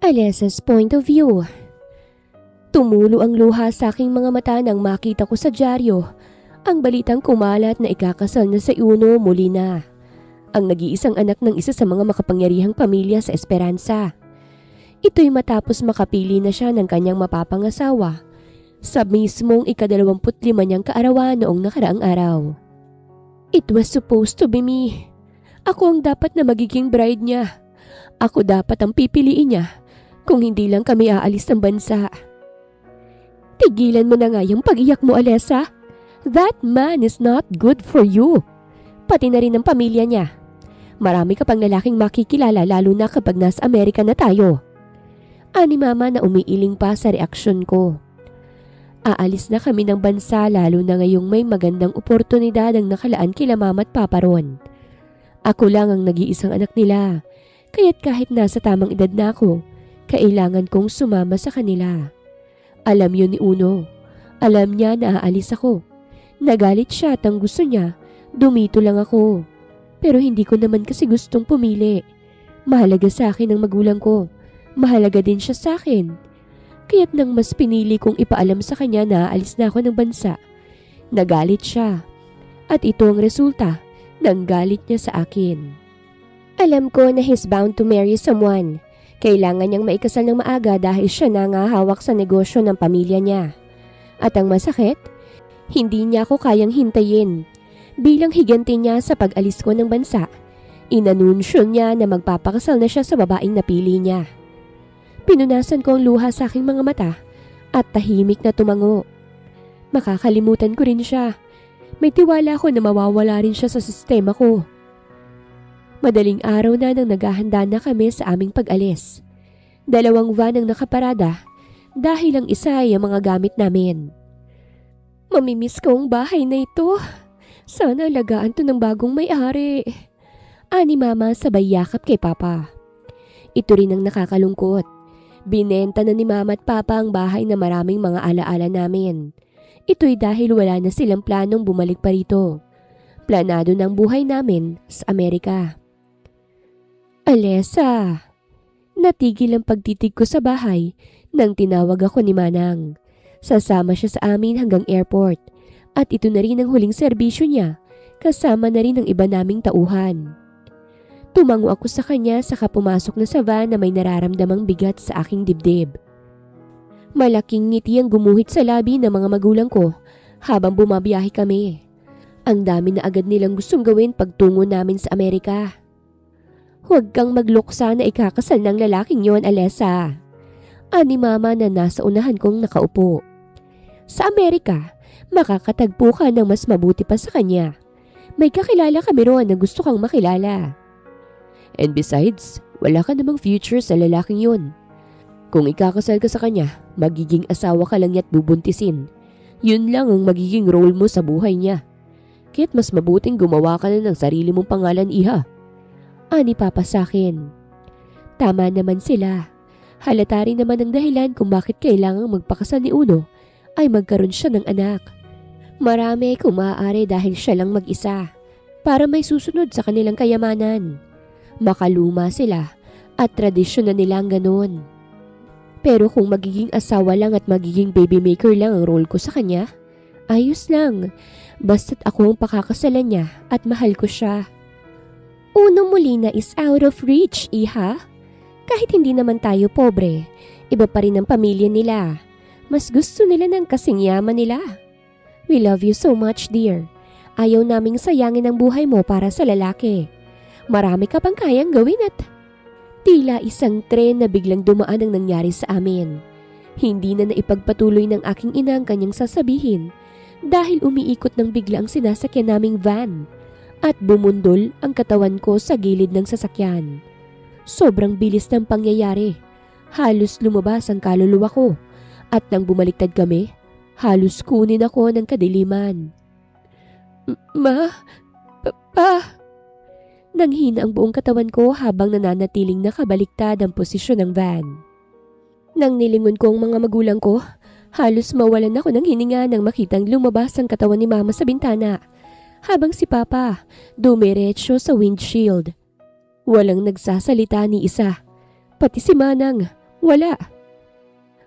Alessa's point of view. Tumulo ang luha sa aking mga mata nang makita ko sa dyaryo ang balitang kumalat na ikakasal na si Uno Molina, ang nag-iisang anak ng isa sa mga makapangyarihang pamilya sa Esperanza. Ito'y matapos makapili na siya ng kanyang mapapangasawa sa mismong ika-25 niyang kaarawan noong nakaraang araw. It was supposed to be me. Ako ang dapat na magiging bride niya. Ako dapat ang pipiliin niya kung hindi lang kami aalis ng bansa. Tigilan mo na nga yung pag-iyak mo, Alessa. That man is not good for you. Pati na rin ang pamilya niya. Marami ka pang lalaking makikilala lalo na kapag nasa Amerika na tayo. Ani mama na umiiling pa sa reaksyon ko. Aalis na kami ng bansa lalo na ngayong may magandang oportunidad ang nakalaan kila mama at papa ron. Ako lang ang nag-iisang anak nila, kaya't kahit nasa tamang edad na ako, kailangan kong sumama sa kanila. Alam yun ni Uno. Alam niya na aalis ako. Nagalit siya at ang gusto niya, dumito lang ako. Pero hindi ko naman kasi gustong pumili. Mahalaga sa akin ang magulang ko. Mahalaga din siya sa akin. Kaya't nang mas pinili kong ipaalam sa kanya na aalis na ako ng bansa, nagalit siya. At ito ang resulta ng galit niya sa akin. Alam ko na he's bound to marry someone. Kailangan niyang maikasal ng maaga dahil siya na nga hawak sa negosyo ng pamilya niya. At ang masakit, hindi niya ako kayang hintayin. Bilang higanti niya sa pag-alis ko ng bansa, inanunsyo niya na magpapakasal na siya sa babaeng napili niya. Pinunasan ko ang luha sa aking mga mata at tahimik na tumango. Makakalimutan ko rin siya. May tiwala ko na mawawala rin siya sa sistema ko. Madaling araw na nang naghahanda na kami sa aming pag-alis. 2 van ang nakaparada dahil ang isa ay ang mga gamit namin. Mamimiss ko ang bahay na ito. Sana alagaan to ng bagong may-ari. Ani mama sabay yakap kay papa. Ito rin ang nakakalungkot. Binenta na ni mama at papa ang bahay na maraming mga alaala namin. Ito'y dahil wala na silang planong bumalik pa rito. Planado ng buhay namin sa Amerika. Alessa! Natigil ang pagtitig ko sa bahay nang tinawag ako ni Manang. Sasama siya sa amin hanggang airport at ito na rin ang huling serbisyo niya kasama na rin ang iba naming tauhan. Tumango ako sa kanya saka pumasok na sa van na may nararamdamang bigat sa aking dibdib. Malaking ngiti ang gumuhit sa labi ng mga magulang ko habang bumabiyahe kami. Ang dami na agad nilang gustong gawin pagtungo namin sa Amerika. Huwag kang magluksa na ikakasal ng lalaking yon, Alessa. Ani mama na nasa unahan kong nakaupo. Sa Amerika, makakatagpo ka ng mas mabuti pa sa kanya. May kakilala kami roon na gusto kang makilala. And besides, wala ka namang future sa lalaking yon. Kung ikakasal ka sa kanya, magiging asawa ka lang niya at bubuntisin. Yun lang ang magiging role mo sa buhay niya. Kaya't mas mabuting gumawa ka na ng sarili mong pangalan, iha. Ani papa sa akin. Tama naman sila. Halata rin naman ang dahilan kung bakit kailangang magpakasal ni Uno ay magkaroon siya ng anak. Marami kung maaari dahil siya lang mag-isa para may susunod sa kanilang kayamanan. Makaluma sila at tradisyon na nilang ganun. Pero kung magiging asawa lang at magiging baby maker lang ang role ko sa kanya, ayos lang. Basta't ako ang pakakasalan niya at mahal ko siya. Uno Molina is out of reach, iha. Kahit hindi naman tayo pobre, iba pa rin ang pamilya nila. Mas gusto nila ng kasing yaman nila. We love you so much, dear. Ayaw naming sayangin ang buhay mo para sa lalaki. Marami ka pang kayang gawin at tila isang tren na biglang dumaan ang nangyari sa amin. Hindi na naipagpatuloy ng aking ina ang kanyang sasabihin dahil umiikot ng bigla ang sinasakyan naming van. At bumundol ang katawan ko sa gilid ng sasakyan. Sobrang bilis ng pangyayari. Halos lumabas ang kaluluwa ko. At nang bumaliktad kami, halos kunin ako ng kadiliman. Papa! Nanghina ang buong katawan ko habang nananatiling nakabaliktad ang posisyon ng van. Nang nilingon ko ang mga magulang ko, halos mawalan ako ng hininga nang makitang lumabas ang katawan ni mama sa bintana. Habang si Papa dumiretso sa windshield. Walang nagsasalita ni isa. Pati si Manang, Wala.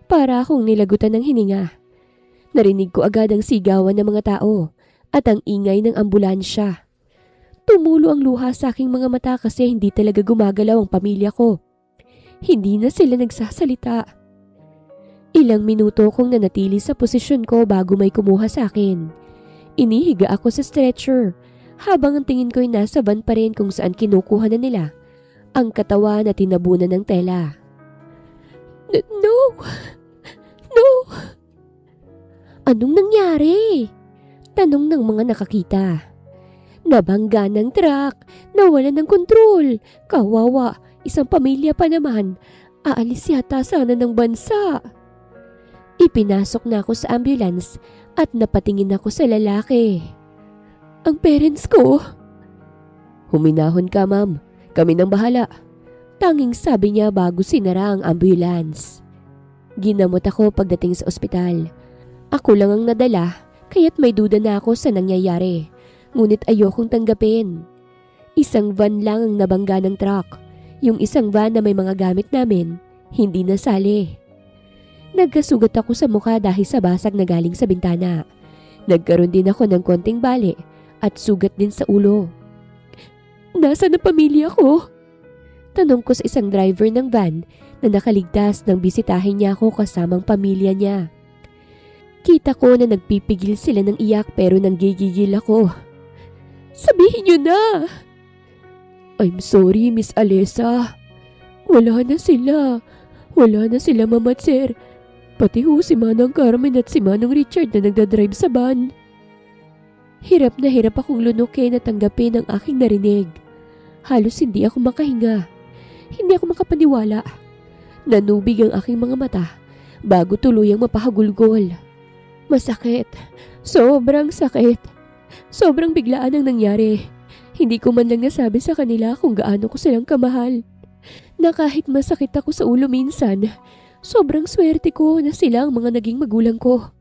Para akong nilagutan ng hininga. Narinig ko agad ang sigawan ng mga tao at ang ingay ng ambulansya. Tumulo ang luha sa aking mga mata kasi hindi talaga gumagalaw ang pamilya ko. Hindi na sila nagsasalita. Ilang minuto kong nanatili sa posisyon ko bago may kumuha sa akin. Inihiga ako sa stretcher habang ang tingin ko'y nasa van pa rin kung saan kinukuha na nila ang katawan na tinabunan ng tela. No! No! Anong nangyari? Tanong ng mga nakakita. Nabangga ng truck, nawala ng kontrol. Kawawa, isang pamilya pa naman. Aalis yata sana ng bansa. Ipinasok na ako sa ambulance at napatingin ako sa lalaki. Ang parents ko. Huminahon ka, ma'am. Kami nang bahala. Tanging sabi niya bago sinara ang ambulance. Ginamot ako pagdating sa ospital. Ako lang ang nadala, kaya't may duda na ako sa nangyayari. Ngunit ayokong tanggapin. Isang van lang ang nabangga ng truck. Yung isang van na may mga gamit namin, hindi nasali. Nagkasugat ako sa mukha dahil sa basag na galing sa bintana. Nagkaroon din ako ng konting bali at sugat din sa ulo. Nasaan ang pamilya ko? Tanong ko sa isang driver ng van na nakaligtas nang bisitahin niya ako kasamang pamilya niya. Kita ko na nagpipigil sila ng iyak pero nanggigigil ako. Sabihin niyo na! I'm sorry, Miss Alessa. Wala na sila. Wala na sila, mama at sir. Pati ho si Manang Carmen at si Manang Richard na nagdadrive sa van. Hirap na hirap akong lunukin at tanggapin ang aking narinig. Halos hindi ako makahinga. Hindi ako makapaniwala. Nanubig ang aking mga mata bago tuluyang mapahagulgol. Masakit. Sobrang sakit. Sobrang biglaan ang nangyari. Hindi ko man lang nasabi sa kanila kung gaano ko silang kamahal. Na kahit masakit ako sa ulo minsan, sobrang swerte ko na sila ang mga naging magulang ko.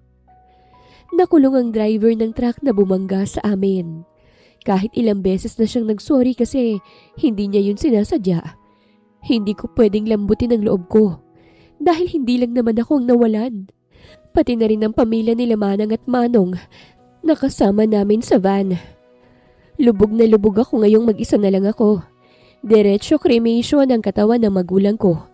Nakulong ang driver ng truck na bumangga sa amin. Kahit ilang beses na siyang nagsorry kasi hindi niya yun sinasadya. Hindi ko pwedeng lambutin ang loob ko dahil hindi lang naman ako ang nawalan. Pati na rin ang pamilya nila Manang at Manong na kasama namin sa van. Lubog na lubog ako ngayong mag-isa na lang ako. Diretso cremation ang katawan ng magulang ko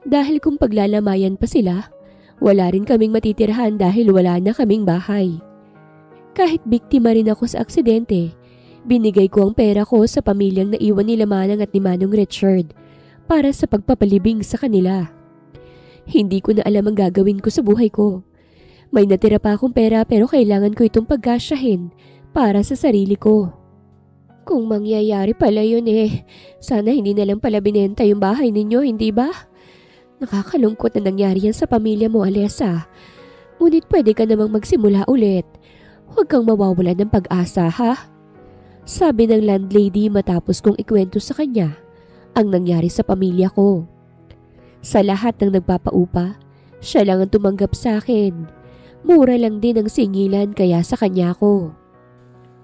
dahil kung paglalamayan pa sila, wala rin kaming matitirhan dahil wala na kaming bahay. Kahit biktima rin ako sa aksidente, binigay ko ang pera ko sa pamilyang naiwan nila Manang at ni Manong Richard para sa pagpapalibing sa kanila. Hindi ko na alam ang gagawin ko sa buhay ko. May natira pa akong pera pero kailangan ko itong pagkasyahin para sa sarili ko. Kung mangyayari pala yun sana hindi na lang pala binenta yung bahay ninyo, hindi ba? Nakakalungkot na nangyari yan sa pamilya mo, Alessa. Ngunit pwede ka namang magsimula ulit. Huwag kang mawawalan ng pag-asa, ha? Sabi ng landlady matapos kong ikwento sa kanya ang nangyari sa pamilya ko. Sa lahat ng nagpapaupa, siya lang ang tumanggap sa akin. Mura lang din ang singilan kaya sa kanya ko.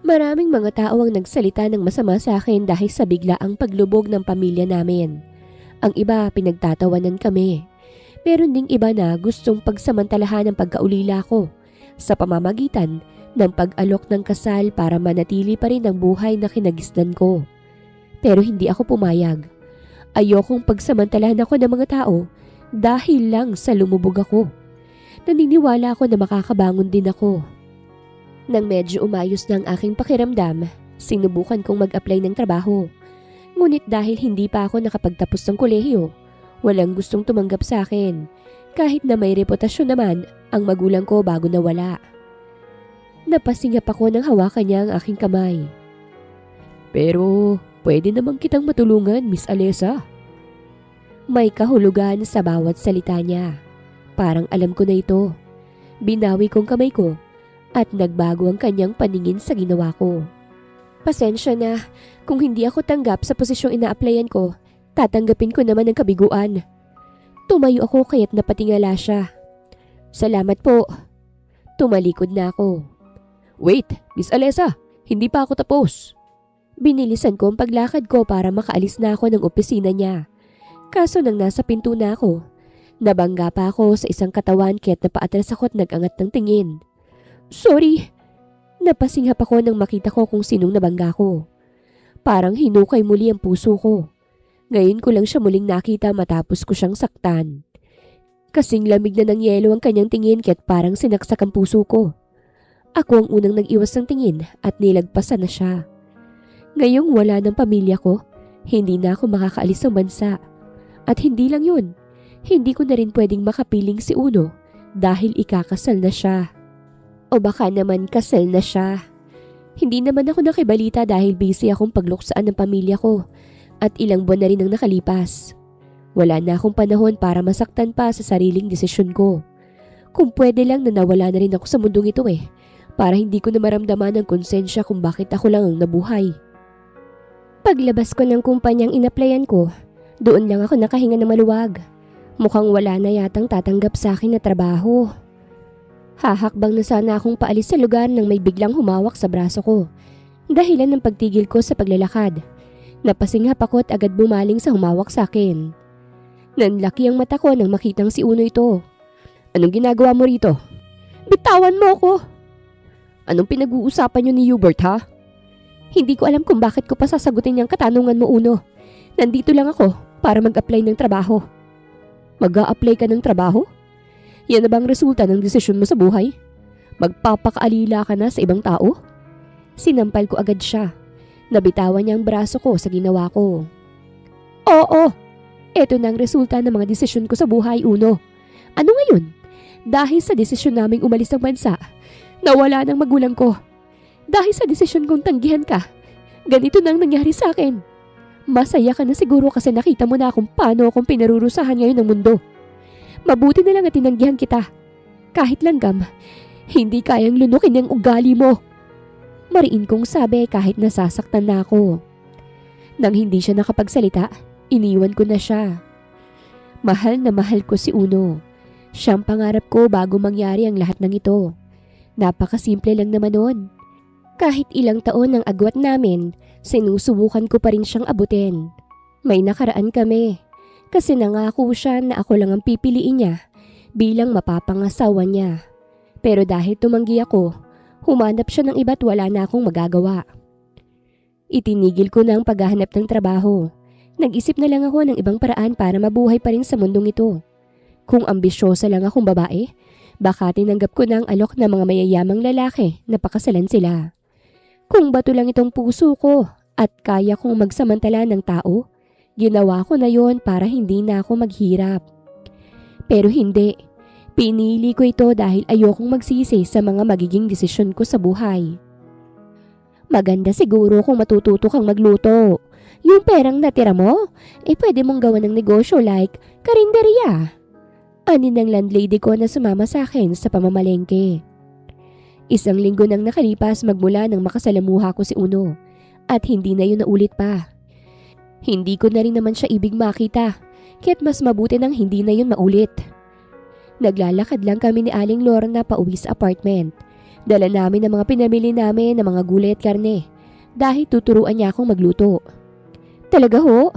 Maraming mga tao ang nagsalita ng masama sa akin dahil sa biglaang paglubog ng pamilya namin. Ang iba pinagtatawanan kami. Meron ding iba na gustong pagsamantalahan ng pagkaulila ko sa pamamagitan ng pag-alok ng kasal para manatili pa rin ang buhay na kinagisnan ko. Pero hindi ako pumayag. Ayokong pagsamantalahan ako ng mga tao dahil lang sa lumubog ako. Naniniwala ako na makakabangon din ako. Nang medyo umayos na ang aking pakiramdam, sinubukan kong mag-apply ng trabaho. Ngunit dahil hindi pa ako nakapagtapos ng kolehiyo, walang gustong tumanggap sa akin, kahit na may reputasyon naman ang magulang ko bago nawala. Napasingap ako nang hawakan niya ang aking kamay. Pero pwede namang kitang matulungan, Miss Alessa. May kahulugan sa bawat salita niya. Parang alam ko na ito. Binawi kong kamay ko at nagbago ang kanyang paningin sa ginawa ko. Pasensya na, kung hindi ako tanggap sa posisyong ina-applyan ko, tatanggapin ko naman ang kabiguan. Tumayo ako kaya't napatingala siya. Salamat po. Tumalikod na ako. Wait, Miss Alessa, hindi pa ako tapos. Binilisan ko ang paglakad ko para makaalis na ako ng opisina niya. Kaso nang nasa pinto na ako, Nabangga pa ako sa isang katawan kaya't napaatras ako at nag-angat ng tingin. Sorry! Napasinghap ako nang makita ko kung sinong nabangga ko. Parang hinukay muli ang puso ko. Ngayon ko lang siya muling nakita matapos ko siyang saktan. Kasing lamig na ng yelo ang kanyang tingin kaya't parang sinaksak ang puso ko. Ako ang unang nag-iwas ng tingin at nilagpasan na siya. Ngayong wala ng pamilya ko, hindi na ako makakaalis ng bansa. At hindi lang yun, hindi ko na rin pwedeng makapiling si Uno dahil ikakasal na siya. O baka naman kasal na siya. Hindi naman ako nakibalita dahil busy akong pagluksaan ng pamilya ko at ilang buwan na rin ang nakalipas. Wala na akong panahon para masaktan pa sa sariling desisyon ko. Kung pwede lang na nawala na rin ako sa mundong ito para hindi ko na maramdaman ang konsensya kung bakit ako lang ang nabuhay. Paglabas ko ng kumpanyang inaplayan ko, doon lang ako nakahinga ng maluwag. Mukhang wala na yatang tatanggap sa akin na trabaho. Hahakbang na sana akong paalis sa lugar nang may biglang humawak sa braso ko. Dahilan ng pagtigil ko sa paglalakad. Napasinghap ako at agad bumaling sa humawak sa akin. Nanlaki ang mata ko nang makitang si Uno ito. Anong ginagawa mo rito? Bitawan mo ako! Anong pinag-uusapan niyo ni Hubert ha? Hindi ko alam kung bakit ko pa sasagutin niyang katanungan mo, Uno. Nandito lang ako para mag-apply ng trabaho. Mag-a-apply ka ng trabaho? Yan na bang resulta ng desisyon mo sa buhay? Magpapakaalila ka na sa ibang tao? Sinampal ko agad siya. Nabitawan niya ang braso ko sa ginawa ko. Oo, eto na ang resulta ng mga desisyon ko sa buhay, Uno. Ano ngayon? Dahil sa desisyon naming umalis ng bansa, nawala ng magulang ko. Dahil sa desisyon kong tanggihan ka, ganito na ang nangyari sa akin. Masaya ka na siguro kasi nakita mo na kung paano akong pinarurusahan ngayon ng mundo. Mabuti na lang at tinanggihan kita. Kahit langgam, hindi kayang lunukin ang ugali mo. Mariin kong sabi kahit nasasaktan na ako. Nang hindi siya nakapagsalita, iniwan ko na siya. Mahal na mahal ko si Uno. Siyang pangarap ko bago mangyari ang lahat ng ito. Napakasimple lang naman noon. Kahit ilang taon ang agwat namin, sinusubukan ko pa rin siyang abutin. May nakaraan kami. Kasi nangako siya na ako lang ang pipiliin niya bilang mapapangasawa niya. Pero dahil tumanggi ako, humanap siya ng iba't wala na akong magagawa. Itinigil ko na ang paghahanap ng trabaho. Nag-isip na lang ako ng ibang paraan para mabuhay pa rin sa mundong ito. Kung ambisyosa lang akong babae, baka tinanggap ko na ang alok ng mga mayayamang lalaki na pakasalan sila. Kung bato lang itong puso ko at kaya kong magsamantala ng tao, ginawa ko na yon para hindi na ako maghirap. Pero hindi. Pinili ko ito dahil ayokong magsisi sa mga magiging desisyon ko sa buhay. Maganda siguro kung matututo kang magluto. Yung perang natira mo, pwede mong gawan ng negosyo like karinderya. Ani ng landlady ko na sumama sa akin sa pamamalengke. Isang linggo nang nakalipas magmula nang makasalamuha ko si Uno at hindi na yun naulit pa. Hindi ko na rin naman siya ibig makita, kaya't mas mabuti nang hindi na yun maulit. Naglalakad lang kami ni Aling Lorna pauwi sa apartment. Dala namin ang mga pinamili namin ng mga gulay at karne dahil tuturuan niya akong magluto. Talaga ho?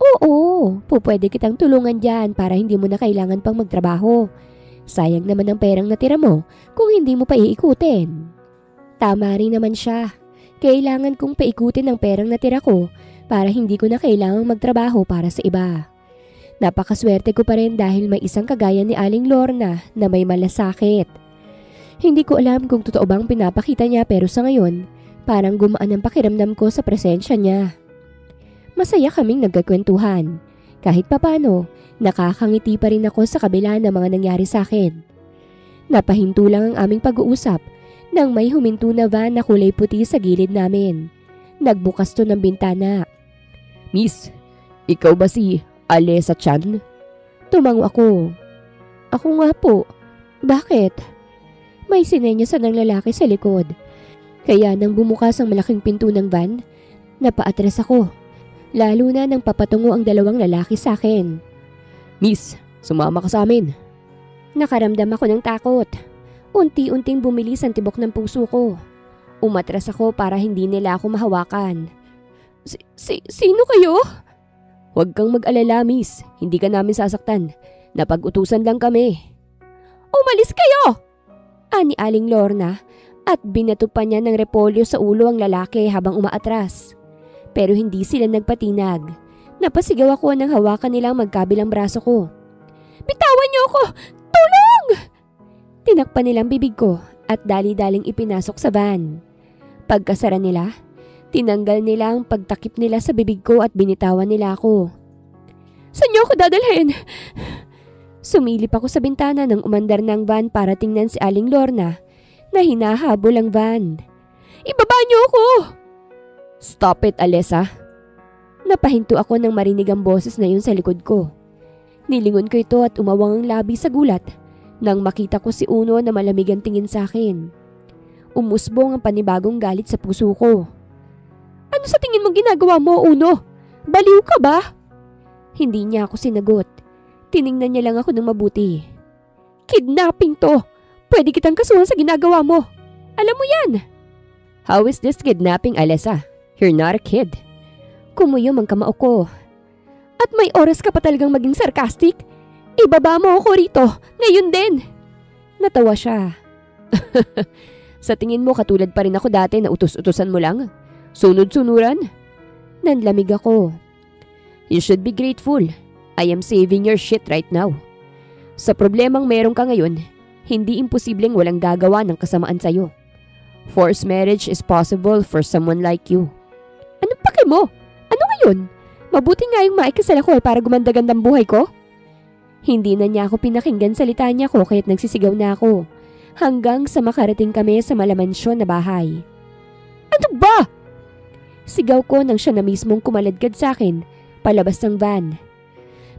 Oo, pwede kitang tulungan dyan para hindi mo na kailangan pang magtrabaho. Sayang naman ang perang natira mo kung hindi mo pa iikutin. Tama rin naman siya. Kailangan kong paikutin ang perang natira ko para hindi ko na kailangang magtrabaho para sa iba. Napakaswerte ko pa rin dahil may isang kagaya ni Aling Lorna na may malasakit. Hindi ko alam kung totoo bang pinapakita niya pero sa ngayon, parang gumaan ang pakiramdam ko sa presensya niya. Masaya kaming nagkakwentuhan. Kahit papano, nakakangiti pa rin ako sa kabila ng mga nangyari sa akin. Napahinto lang ang aming pag-uusap nang may huminto na van na kulay puti sa gilid namin. Nagbukas to ng bintana. Miss, ikaw ba si Alessa Chan? Tumango ako. Ako nga po. Bakit? May sinenyasan ng lalaki sa likod. Kaya nang bumukas ang malaking pinto ng van, napaatras ako. Lalo na nang papatungo ang dalawang lalaki sa akin. Miss, sumama ka sa amin. Nakaramdam ako ng takot. Unti-unting bumilis ang tibok ng puso ko. Umatras ako para hindi nila ako mahawakan. Sino kayo? Huwag kang mag-alala, miss. Hindi ka namin sasaktan. Napag-utusan lang kami. Umalis kayo! Ani Aling Lorna at binato pa niya ng repolyo sa ulo ang lalaki habang umaatras. Pero hindi sila nagpatinag. Napasigaw ako nang hawakan nilang magkabilang braso ko. Bitawan niyo ako! Tulong! Tinakpan nilang bibig ko at dali-daling ipinasok sa van. Pagkasara nila, tinanggal nila ang pagtakip nila sa bibig ko at binitawan nila ako. Saan niyo ako dadalhin? Sumilip ako sa bintana nang umandar ng van para tingnan si Aling Lorna na hinahabol ang van. Ibaba niyo ako! Stop it, Alessa. Napahinto ako nang marinig ang boses na yun sa likod ko. Nilingon ko ito at umawang ang labi sa gulat nang makita ko si Uno na malamig ang tingin sa akin. Umusbong ang panibagong galit sa puso ko. Ano sa tingin mong ginagawa mo, Uno? Baliw ka ba? Hindi niya ako sinagot. Tiningnan niya lang ako ng mabuti. Kidnapping to! Pwede kitang kasuhan sa ginagawa mo. Alam mo yan. How is this kidnapping, Alessa? You're not a kid. Kumuyom ang kamao ko. At may oras ka pa talagang maging sarcastic? Ibaba mo ako rito, ngayon din. Natawa siya. Sa tingin mo katulad pa rin ako dati na utos-utosan mo lang? Sunod-sunuran? Nanlamig ako. You should be grateful. I am saving your shit right now. Sa problemang meron ka ngayon, hindi imposibleng walang gagawa ng kasamaan sa'yo. Forced marriage is possible for someone like you. Anong pake mo? Ano ngayon? Mabuti nga yung maikasal ako para gumanda-gandang buhay ko? Hindi na niya ako pinakinggan salita niya ko kaya't nagsisigaw na ako. Hanggang sa makarating kami sa malamansyon na bahay. Ano ba? Sigaw ko nang siya na mismong kumaladkad sa akin, palabas ng van.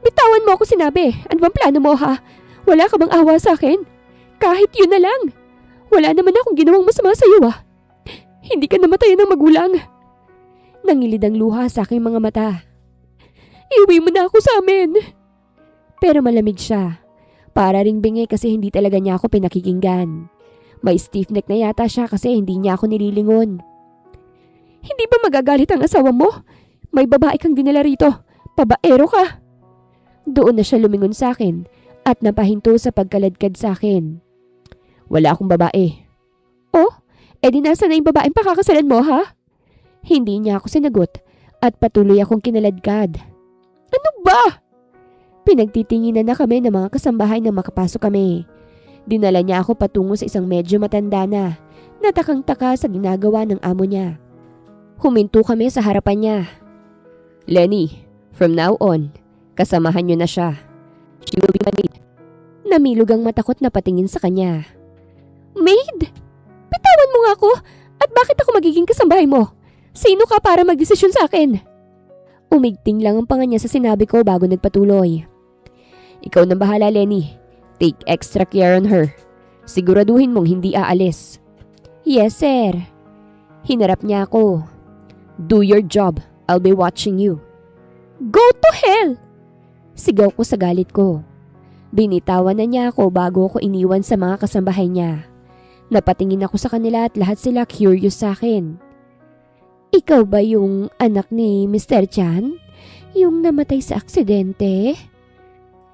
Bitawan mo ako sinabi. Ano bang plano mo ha? Wala ka bang awa sa akin? Kahit yun na lang. Wala naman akong ginawang masama sa iyo ah. Hindi ka namatayan ng magulang. Nangilid ang luha sa aking mga mata. Iuwi mo na ako sa amin. Pero malamig siya. Para ring bingi kasi hindi talaga niya ako pinakikinggan. May stiff neck na yata siya kasi hindi niya ako nililingon. Hindi ba magagalit ang asawa mo? May babae kang dinala rito. Pabaero ka. Doon na siya lumingon sa akin at napahinto sa pagkaladkad sa akin. Wala akong babae. Oh, edi nasa na yung babaeng pakakasalan mo ha? Hindi niya ako sinagot at patuloy akong kinaladkad. Ano ba? Pinagtitinginan na kami ng mga kasambahay na makapasok kami. Dinala niya ako patungo sa isang medyo matanda na, natakang-taka sa ginagawa ng amo niya. Huminto kami sa harapan niya. Lenny, from now on, kasamahan niyo na siya. She will be my maid. Namilog ang matakot na patingin sa kanya. Maid? Bitawan mo nga ako? At bakit ako magiging kasambahay mo? Sino ka para magdesisyon sa akin? Umigting lang ang panga niya sa sinabi ko bago nagpatuloy. Ikaw nang bahala, Lenny. Take extra care on her. Siguraduhin mong hindi aalis. Yes, sir. Hinarap niya ako. Do your job. I'll be watching you. Go to hell! Sigaw ko sa galit ko. Binitawan na niya ako bago ako iniwan sa mga kasambahay niya. Napatingin ako sa kanila at lahat sila curious sa akin. Ikaw ba yung anak ni Mr. Chan? Yung namatay sa aksidente?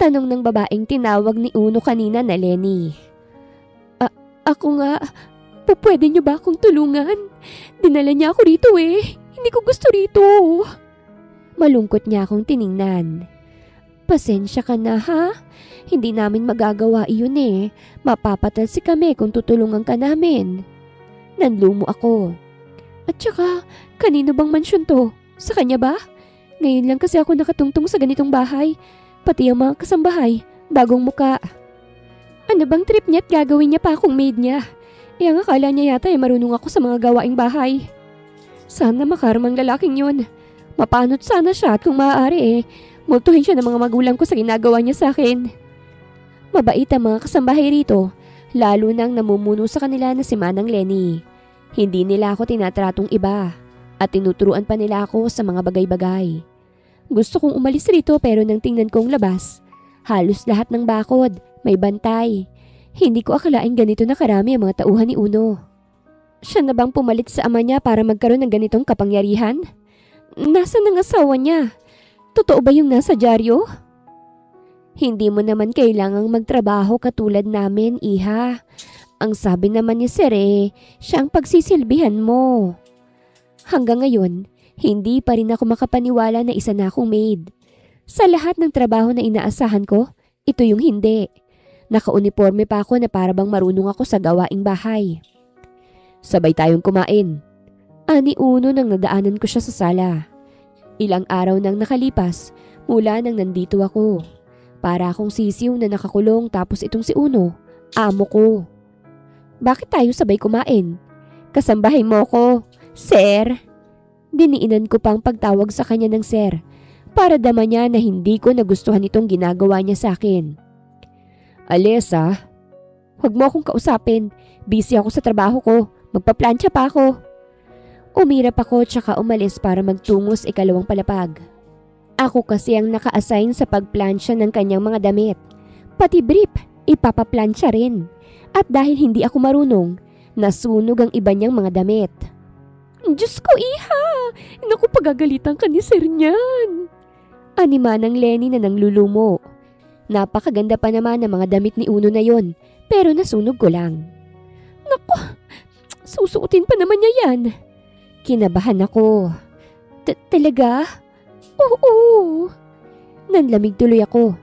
Tanong ng babaeng tinawag ni Uno kanina na Lenny. Ako nga, pwede niyo ba akong tulungan? Dinala niya ako rito eh. Hindi ko gusto rito. Malungkot niya akong tiningnan. Pasensya ka na ha? Hindi namin magagawa iyon eh. Mapapatalsi kami kung tutulungan ka namin. Nanlumo ako. At saka, kanino bang mansyon to? Sa kanya ba? Ngayon lang kasi ako nakatungtong sa ganitong bahay. Pati ang mga kasambahay, bagong muka. Ano bang trip niya at gagawin niya pa akong maid niya? Ang akala niya yata ay marunong ako sa mga gawaing bahay. Sana makarmang lalaking yun. Mapanot sana siya at kung maaari multuhin siya ng mga magulang ko sa ginagawa niya sa akin. Mabait ang mga kasambahay rito, lalo nang namumuno sa kanila na si Manang Lenny. Hindi nila ako tinatratong iba at tinuturuan pa nila ako sa mga bagay-bagay. Gusto kong umalis rito pero nang tingnan kong labas, halos lahat ng bakod, may bantay. Hindi ko akalaing ganito na karami ang mga tauhan ni Uno. Siya na bang pumalit sa ama niya para magkaroon ng ganitong kapangyarihan? Nasaan ang asawa niya? Totoo ba yung nasa dyaryo? Hindi mo naman kailangang magtrabaho katulad namin, iha. Ang sabi naman ni Sir siya ang pagsisilbihan mo. Hanggang ngayon, hindi pa rin ako makapaniwala na isa na akong maid. Sa lahat ng trabaho na inaasahan ko, ito yung hindi. Naka-uniforme pa ako na para bang marunong ako sa gawaing bahay. Sabay tayong kumain. Ani Uno nang nadaanan ko siya sa sala. Ilang araw nang nakalipas mula nang nandito ako. Para akong sisiw na nakakulong tapos itong si Uno, amo ko. Bakit tayo sabay kumain? Kasambahay mo ko, Sir. Diniinan ko pang pagtawag sa kanya ng Sir para dama niya na hindi ko nagustuhan itong ginagawa niya sa akin. Alessa, huwag mo akong kausapin. Busy ako sa trabaho ko. Magpaplansya pa ako. Umirap ako tsaka umalis para magtungo sa ikalawang palapag. Ako kasi ang naka-assign sa pagplansya ng kanyang mga damit. Pati brief, ipapaplansya rin. At dahil hindi ako marunong, nasunog ang iba niyang mga damit. Diyos ko, iha! Naku, pagagalitan ka ni Sir niyan. Anima ng Lenny na nanglulumo. Napakaganda pa naman ng mga damit ni Uno na yon, pero nasunog ko lang. Naku, susuotin pa naman niya yan. Kinabahan ako. Talaga? Oo. Nanlamig tuloy ako.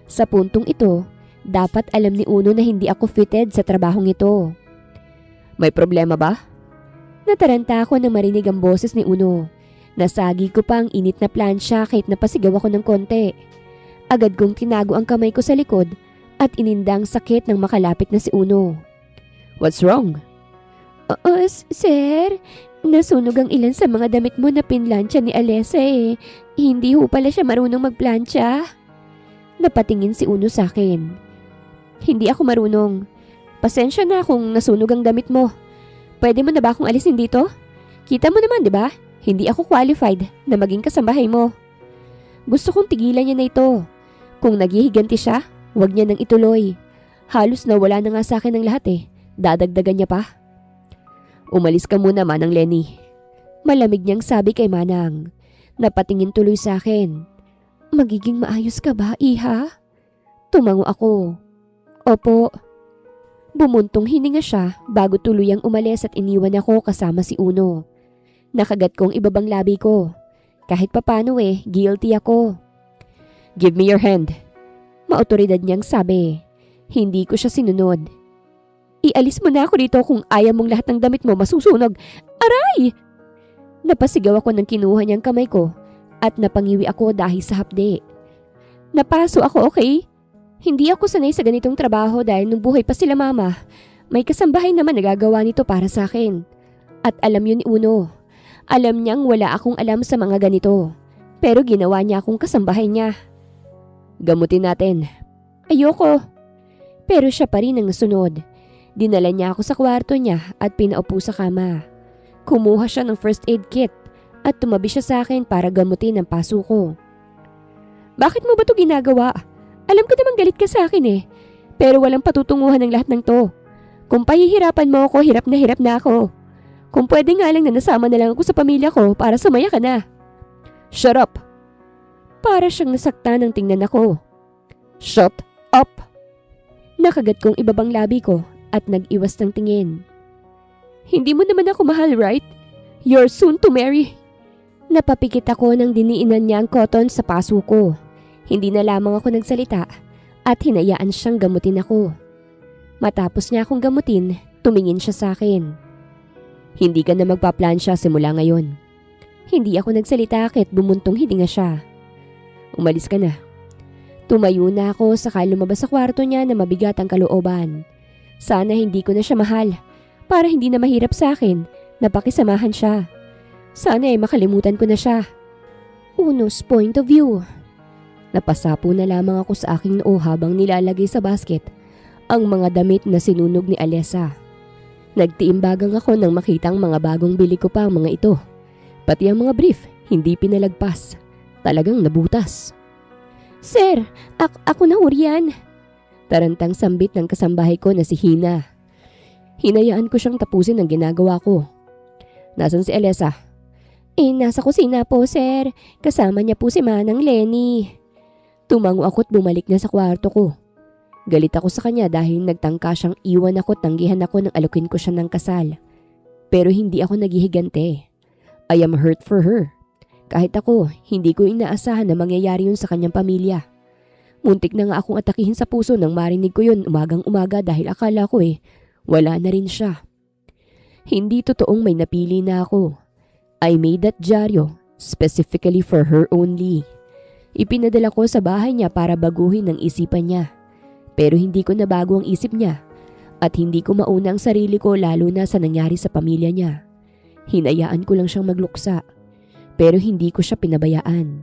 Sa puntong ito, dapat alam ni Uno na hindi ako fitted sa trabahong ito. May problema ba? Nataranta ako nang marinig ang boses ni Uno. Nasagi ko pa ang init na plansya kahit napasigaw ako ng konti. Agad kong tinago ang kamay ko sa likod at inindang sakit nang makalapit na si Uno. What's wrong? Sir, nasunog ang ilan sa mga damit mo na pinlansya ni Alessa Hindi ho pala siya marunong magplansya. Napatingin si Uno sa akin. Hindi ako marunong. Pasensya na kung nasunog ang damit mo. Pwede mo na ba akong alisin dito? Kita mo naman, di ba? Hindi ako qualified na maging kasambahay mo. Gusto kong tigilan niya na ito. Kung naghihiganti siya, huwag niya nang ituloy. Halos nawala na nga sa akin ng lahat Dadagdagan niya pa. Umalis ka muna, Manang Lenny. Malamig niyang sabi kay Manang. Napatingin tuloy sa akin. Magiging maayos ka ba, iha? Tumango ako. Opo. Bumuntong hininga siya bago tuluyang umalis at iniwan ako kasama si Uno. Nakagat kong ibabang labi ko. Kahit papano guilty ako. Give me your hand. Maotoridad niyang sabi. Hindi ko siya sinunod. Ialis mo na ako dito kung ayaw mong lahat ng damit mo masusunog. Aray! Napasigaw ako nang kinuha niyang kamay ko at napangiwi ako dahil sa hapde. Napaso ako, okay? Hindi ako sanay sa ganitong trabaho dahil nung buhay pa sila mama, may kasambahay naman nagagawa nito para sa akin. At alam yun ni Uno. Alam niyang wala akong alam sa mga ganito. Pero ginawa niya akong kasambahay niya. Gamutin natin. Ayoko. Pero siya pa rin ang nasunod. Dinala niya ako sa kwarto niya at pinaupo sa kama. Kumuha siya ng first aid kit at tumabi siya sa akin para gamutin ang paso ko. Bakit mo ba ito ginagawa? Alam ko namang galit ka sa akin Pero walang patutunguhan ng lahat ng to. Kung pahihirapan mo ako, hirap na ako. Kung pwede nga lang na nasama na lang ako sa pamilya ko para sumaya ka na. Shut up! Para siyang nasaktan ng tingnan ako. Shut up! Nakagat kong ibabang labi ko at nag-iwas ng tingin. Hindi mo naman ako mahal, right? You're soon to marry. Napapikit ako nang diniinan niya ang cotton sa paso ko. Hindi na lamang ako nagsalita at hinayaan siyang gamutin ako. Matapos niya akong gamutin, tumingin siya sa akin. Hindi ka na magpaplansya simula ngayon. Hindi ako nagsalita kahit bumuntong hininga siya. Umalis ka na. Tumayo na ako saka lumabas sa kwarto niya na mabigat ang kalooban. Sana hindi ko na siya mahal para hindi na mahirap sa akin na pakisamahan siya. Sana makalimutan ko na siya. Uno's point of view. Napasapo na lamang ako sa aking noo habang nilalagay sa basket ang mga damit na sinunog ni Alessa. Nagtiimbagang ako nang makitang mga bagong bili ko pa ang mga ito. Pati ang mga brief, hindi pinalagpas. Talagang nabutas. Sir, ako na huriyan. Tarantang sambit ng kasambahay ko na si Hina. Hinayaan ko siyang tapusin ang ginagawa ko. Nasaan si Alessa? Nasa kusina po, sir. Kasama niya po si Manang Lenny. Tumango ako't bumalik na sa kwarto ko. Galit ako sa kanya dahil nagtangka siyang iwan ako at tanggihan ako nang alukin ko siya ng kasal. Pero hindi ako naghihigante. I am hurt for her. Kahit ako, hindi ko inaasahan na mangyayari yun sa kanyang pamilya. Muntik na nga akong atakihin sa puso nang marinig ko yun umagang umaga dahil akala ko wala na rin siya. Hindi totoong may napili na ako. I made that dyaryo specifically for her only. Ipinadala ko sa bahay niya para baguhin ang isipan niya. Pero hindi ko nabago ang isip niya at hindi ko mauna ang sarili ko lalo na sa nangyari sa pamilya niya. Hinayaan ko lang siyang magluksa. Pero hindi ko siya pinabayaan.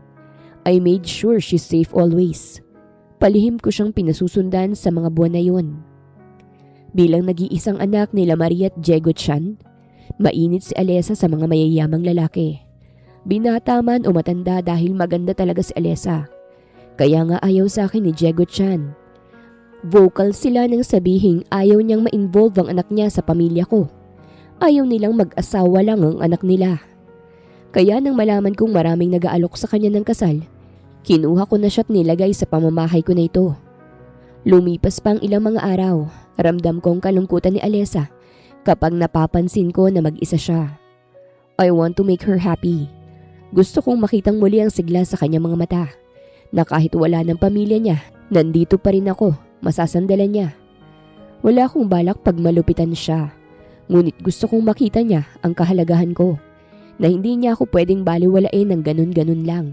I made sure she's safe always. Palihim ko siyang pinasusundan sa mga buwan na yun. Bilang nag-iisang anak nila Maria at Diego Chan, mainit si Alesa sa mga mayayamang lalaki. Binata man o matanda dahil maganda talaga si Alesa. Kaya nga ayaw sa akin ni Diego Chan. Vocal sila nang sabihing ayaw niyang ma-involve ang anak niya sa pamilya ko. Ayaw nilang mag-asawa lang ang anak nila. Kaya nang malaman kong maraming nag-aalok sa kanya ng kasal, kinuha ko na siya at nilagay sa pamamahay ko na ito. Lumipas pa ang ilang mga araw, ramdam kong kalungkutan ni Alesa kapag napapansin ko na mag-isa siya. I want to make her happy. Gusto kong makitang muli ang sigla sa kanyang mga mata, na kahit wala ng pamilya niya, nandito pa rin ako, masasandalan niya. Wala akong balak pag malupitan siya, ngunit gusto kong makita niya ang kahalagahan ko, na hindi niya ako pwedeng baliwalain ng ganun-ganun lang.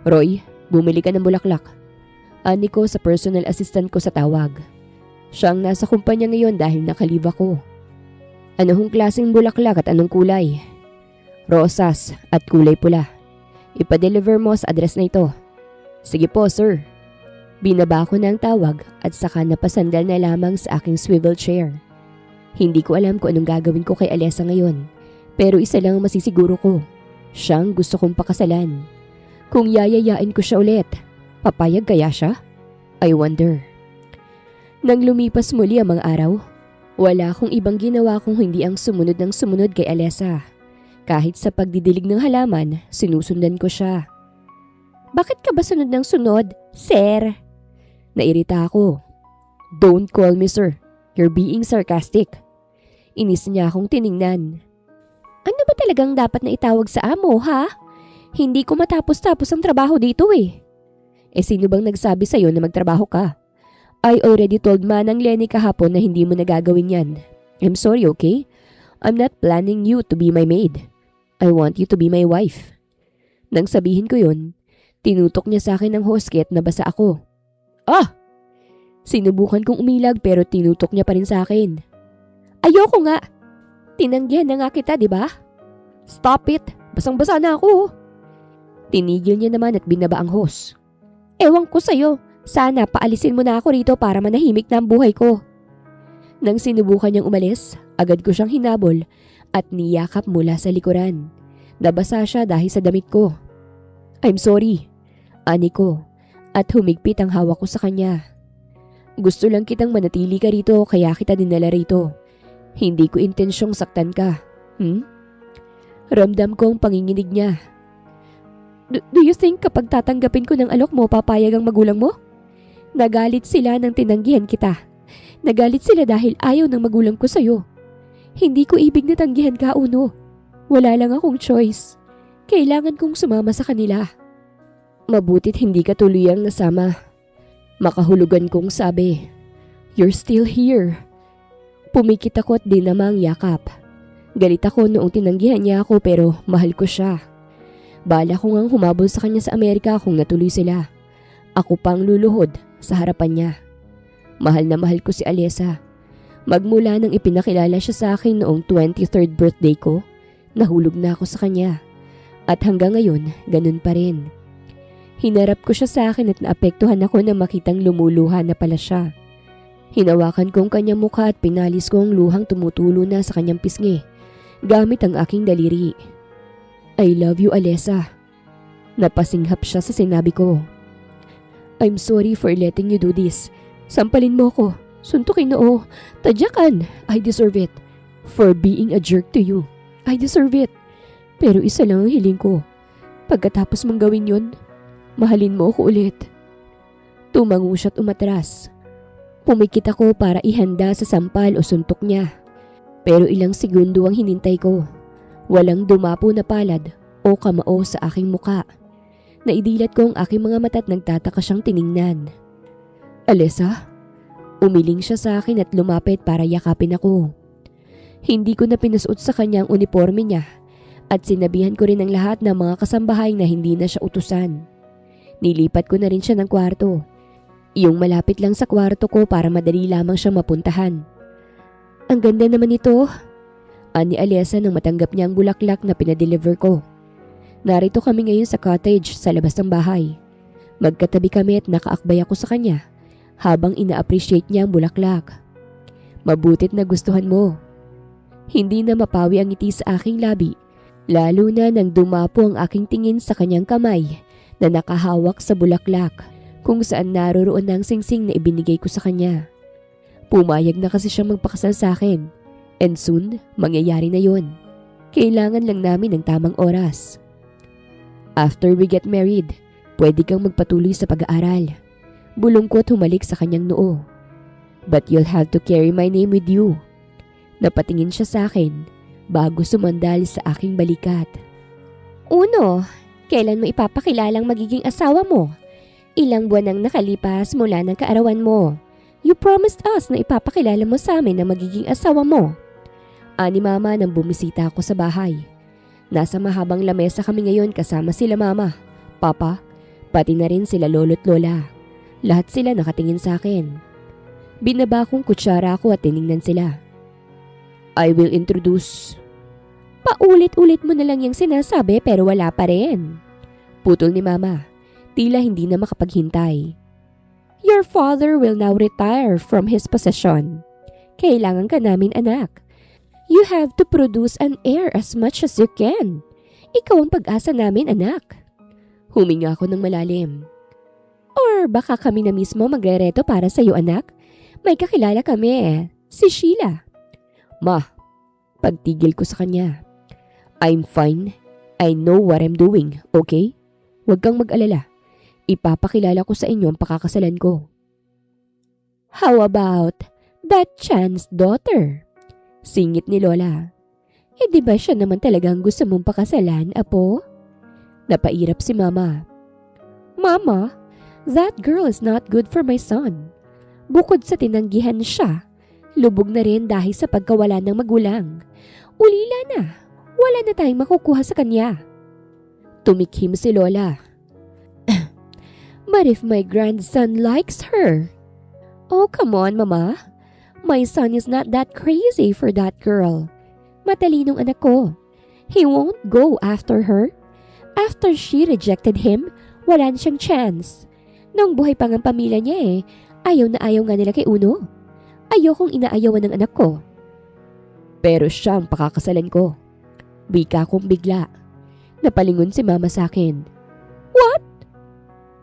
Roy, bumili ka ng bulaklak. Ani ko sa personal assistant ko sa tawag. Siyang nasa kumpanya ngayon dahil nakalive ako. Anong klaseng bulaklak at anong kulay? Rosas at kulay pula. Ipa-deliver mo sa address na ito. Sige po, sir. Binaba ko na ang tawag at saka napasandal na lamang sa aking swivel chair. Hindi ko alam kung anong gagawin ko kay Alesa ngayon, pero isa lang ang masisiguro ko. Siyang gusto kong pakasalan. Kung yayayain ko siya ulit, papayag kaya siya? I wonder. Nang lumipas muli ang mga araw, wala akong ibang ginawa kung hindi ang sumunod ng sumunod kay Alesa. Kahit sa pagdidilig ng halaman, sinusundan ko siya. Bakit ka ba sunod ng sunod, sir? Nairita ako. Don't call me sir. You're being sarcastic. Inis niya akong tiningnan. Ano ba talagang dapat na itawag sa amo, ha? Hindi ko matapos-tapos ang trabaho dito sino bang nagsabi sa'yo na magtrabaho ka? I already told Manang Lenny kahapon na hindi mo nagagawin yan. I'm sorry, okay? I'm not planning you to be my maid. I want you to be my wife. Nang sabihin ko yun, tinutok niya sa akin ng hosket na basa ako. Ah! Sinubukan kong umilag pero tinutok niya pa rin sa akin. Ayoko nga! Tinanggihan na nga kita, di ba? Stop it! Basang-basa na ako. Tinigil niya naman at binaba ang hose. Ewan ko sa'yo. Sana paalisin mo na ako rito para manahimik na ang buhay ko. Nang sinubukan niyang umalis, agad ko siyang hinabol at niyakap mula sa likuran. Nabasa siya dahil sa damit ko. I'm sorry, ani ko, at humigpit ang hawak ko sa kanya. Gusto lang kitang manatili ka rito kaya kita dinala rito. Hindi ko intensyong saktan ka. Ramdam ko ang panginginig niya. Do you think kapag tatanggapin ko ng alok mo, papayag ang magulang mo? Nagalit sila nang tinanggihan kita. Nagalit sila dahil ayaw ng magulang ko sa'yo. Hindi ko ibig na tanggihan ka, Uno. Wala lang akong choice. Kailangan kong sumama sa kanila. Mabutit hindi ka tuluyang nasama. Makahulugan kong sabi, You're still here. Pumikit ako at dinamang yakap. Galit ako noong tinanggihan niya ako pero mahal ko siya. Bala ko ngang humabol sa kanya sa Amerika kung natuloy sila. Ako pang luluhod sa harapan niya. Mahal na mahal ko si Alesa. Magmula nang ipinakilala siya sa akin noong 23rd birthday ko, nahulog na ako sa kanya. At hanggang ngayon, ganun pa rin. Hinarap ko siya sa akin at naapektuhan ako na makitang lumuluha na pala siya. Hinawakan ko ang kanyang mukha at pinalis ko ang luhang tumutulo na sa kanyang pisngi, gamit ang aking daliri. I love you, Alesa. Napasinghap siya sa sinabi ko. I'm sorry for letting you do this. Sampalin mo ko. Suntukin noo. Tadyakan. I deserve it. For being a jerk to you. I deserve it. Pero isa lang ang hiling ko. Pagkatapos mong gawin yun, Mahalin mo ako ulit. Tumango siya't umatras. Pumikit ako para ihanda sa sampal o suntok niya. Pero ilang segundo ang hinintay ko. Walang dumapo na palad o kamao sa aking muka. Naidilat ko ang aking mga mata at nagtataka siyang tiningnan. Alessa? Umiling siya sa akin at lumapit para yakapin ako. Hindi ko na pinasuot sa kanya ang uniforme niya at sinabihan ko rin ang lahat ng mga kasambahay na hindi na siya utusan. Nilipat ko na rin siya ng kwarto. Iyong malapit lang sa kwarto ko para madali lamang siya mapuntahan. Ang ganda naman ito, ani Alessa nang matanggap niya ang bulaklak na pinadeliver ko. Narito kami ngayon sa cottage sa labas ng bahay. Magkatabi kami at nakaakbay ako sa kanya habang ina-appreciate niya ang bulaklak. Mabutit na gustuhan mo. Hindi na mapawi ang ngiti sa aking labi, lalo na nang dumapo ang aking tingin sa kanyang kamay na nakahawak sa bulaklak kung saan naroroon ang singsing na ibinigay ko sa kanya. Pumayag na kasi siyang magpakasal sa akin and soon mangyayari na yon. Kailangan lang namin ng tamang oras. After we get married, pwede kang magpatuloy sa pag-aaral. Bulong ko at humalik sa kanyang noo. But you'll have to carry my name with you. Napatingin siya sa akin bago sumandal sa aking balikat. Uno, kailan mo ipapakilalang magiging asawa mo? Ilang buwan nang nakalipas mula ng kaarawan mo. You promised us na ipapakilala mo sa amin na magiging asawa mo. Ani mama nang bumisita ako sa bahay. Nasa mahabang lamesa kami ngayon kasama sila mama, papa, pati na rin sila lolo't lola. Lahat sila nakatingin sa akin. Binaba kong kutsara ko at tiningnan sila. I will introduce. Paulit-ulit mo na lang yung sinasabi pero wala pa rin. Putol ni mama, tila hindi na makapaghintay. Your father will now retire from his possession. Kailangan ka namin anak. You have to produce an heir as much as you can. Ikaw ang pag-asa namin anak. Huminga ako ng malalim. Or baka kami na mismo magrereto para sa iyo anak. May kakilala kami si Sheila. Ma, pagtigil ko sa kanya. I'm fine. I know what I'm doing, okay? Huwag kang mag-alala. Ipapakilala ko sa inyo ang pakakasalan ko. How about that Chan's daughter? Singit ni Lola. Di ba siya naman talagang gusto mong pakasalan, apo? Napairap si Mama. Mama, that girl is not good for my son. Bukod sa tinanggihan siya, lubog na rin dahil sa pagkawala ng magulang. Ulila na, wala na tayong makukuha sa kanya. Tumikhim si Lola. But if my grandson likes her? Oh, come on, Mama. My son is not that crazy for that girl. Matalinong anak ko. He won't go after her. After she rejected him, wala na siyang chance. Nung buhay pang ang pamilya niya ayaw na ayaw nga nila kay Uno. Ayokong inaayawan ng anak ko. Pero siya ang pakakasalan ko. Bika kong bigla. Napalingon si Mama sa akin. What?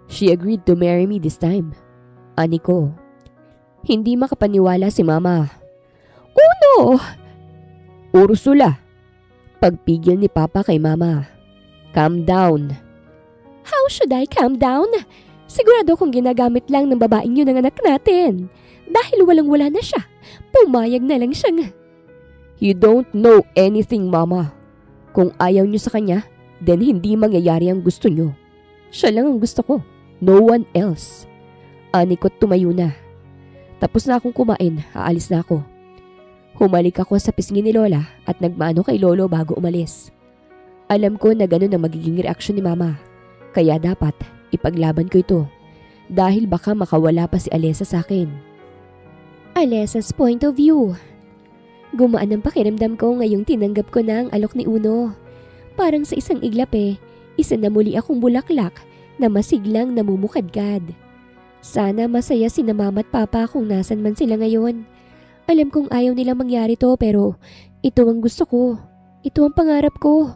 She agreed to marry me this time. Ani ko. Hindi makapaniwala si Mama. Uno! Ursula! Pagpigil ni Papa kay Mama. Calm down. How should I calm down? Sigurado kung ginagamit lang ng babaeng yun ang anak natin. Dahil walang-wala na siya, pumayag na lang siyang... You don't know anything, Mama. Kung ayaw niyo sa kanya, then hindi mangyayari ang gusto niyo. Siya lang ang gusto ko. No one else. Ani ko't tumayo na. Tapos na akong kumain, aalis na ako. Humalik ako sa pisngi ni Lola at nagmano kay Lolo bago umalis. Alam ko na ganun ang magiging reaksyon ni Mama. Kaya dapat ipaglaban ko ito. Dahil baka makawala pa si Alessa sa akin. Alessa's point of view. Gumaan ang pakiramdam ko ngayong tinanggap ko na ang alok ni Uno. Parang sa isang iglap isa na muli akong bulaklak na masiglang namumukadkad. Sana masaya si na Mama at Papa kung nasan man sila ngayon. Alam kong ayaw nilang mangyari to pero ito ang gusto ko. Ito ang pangarap ko.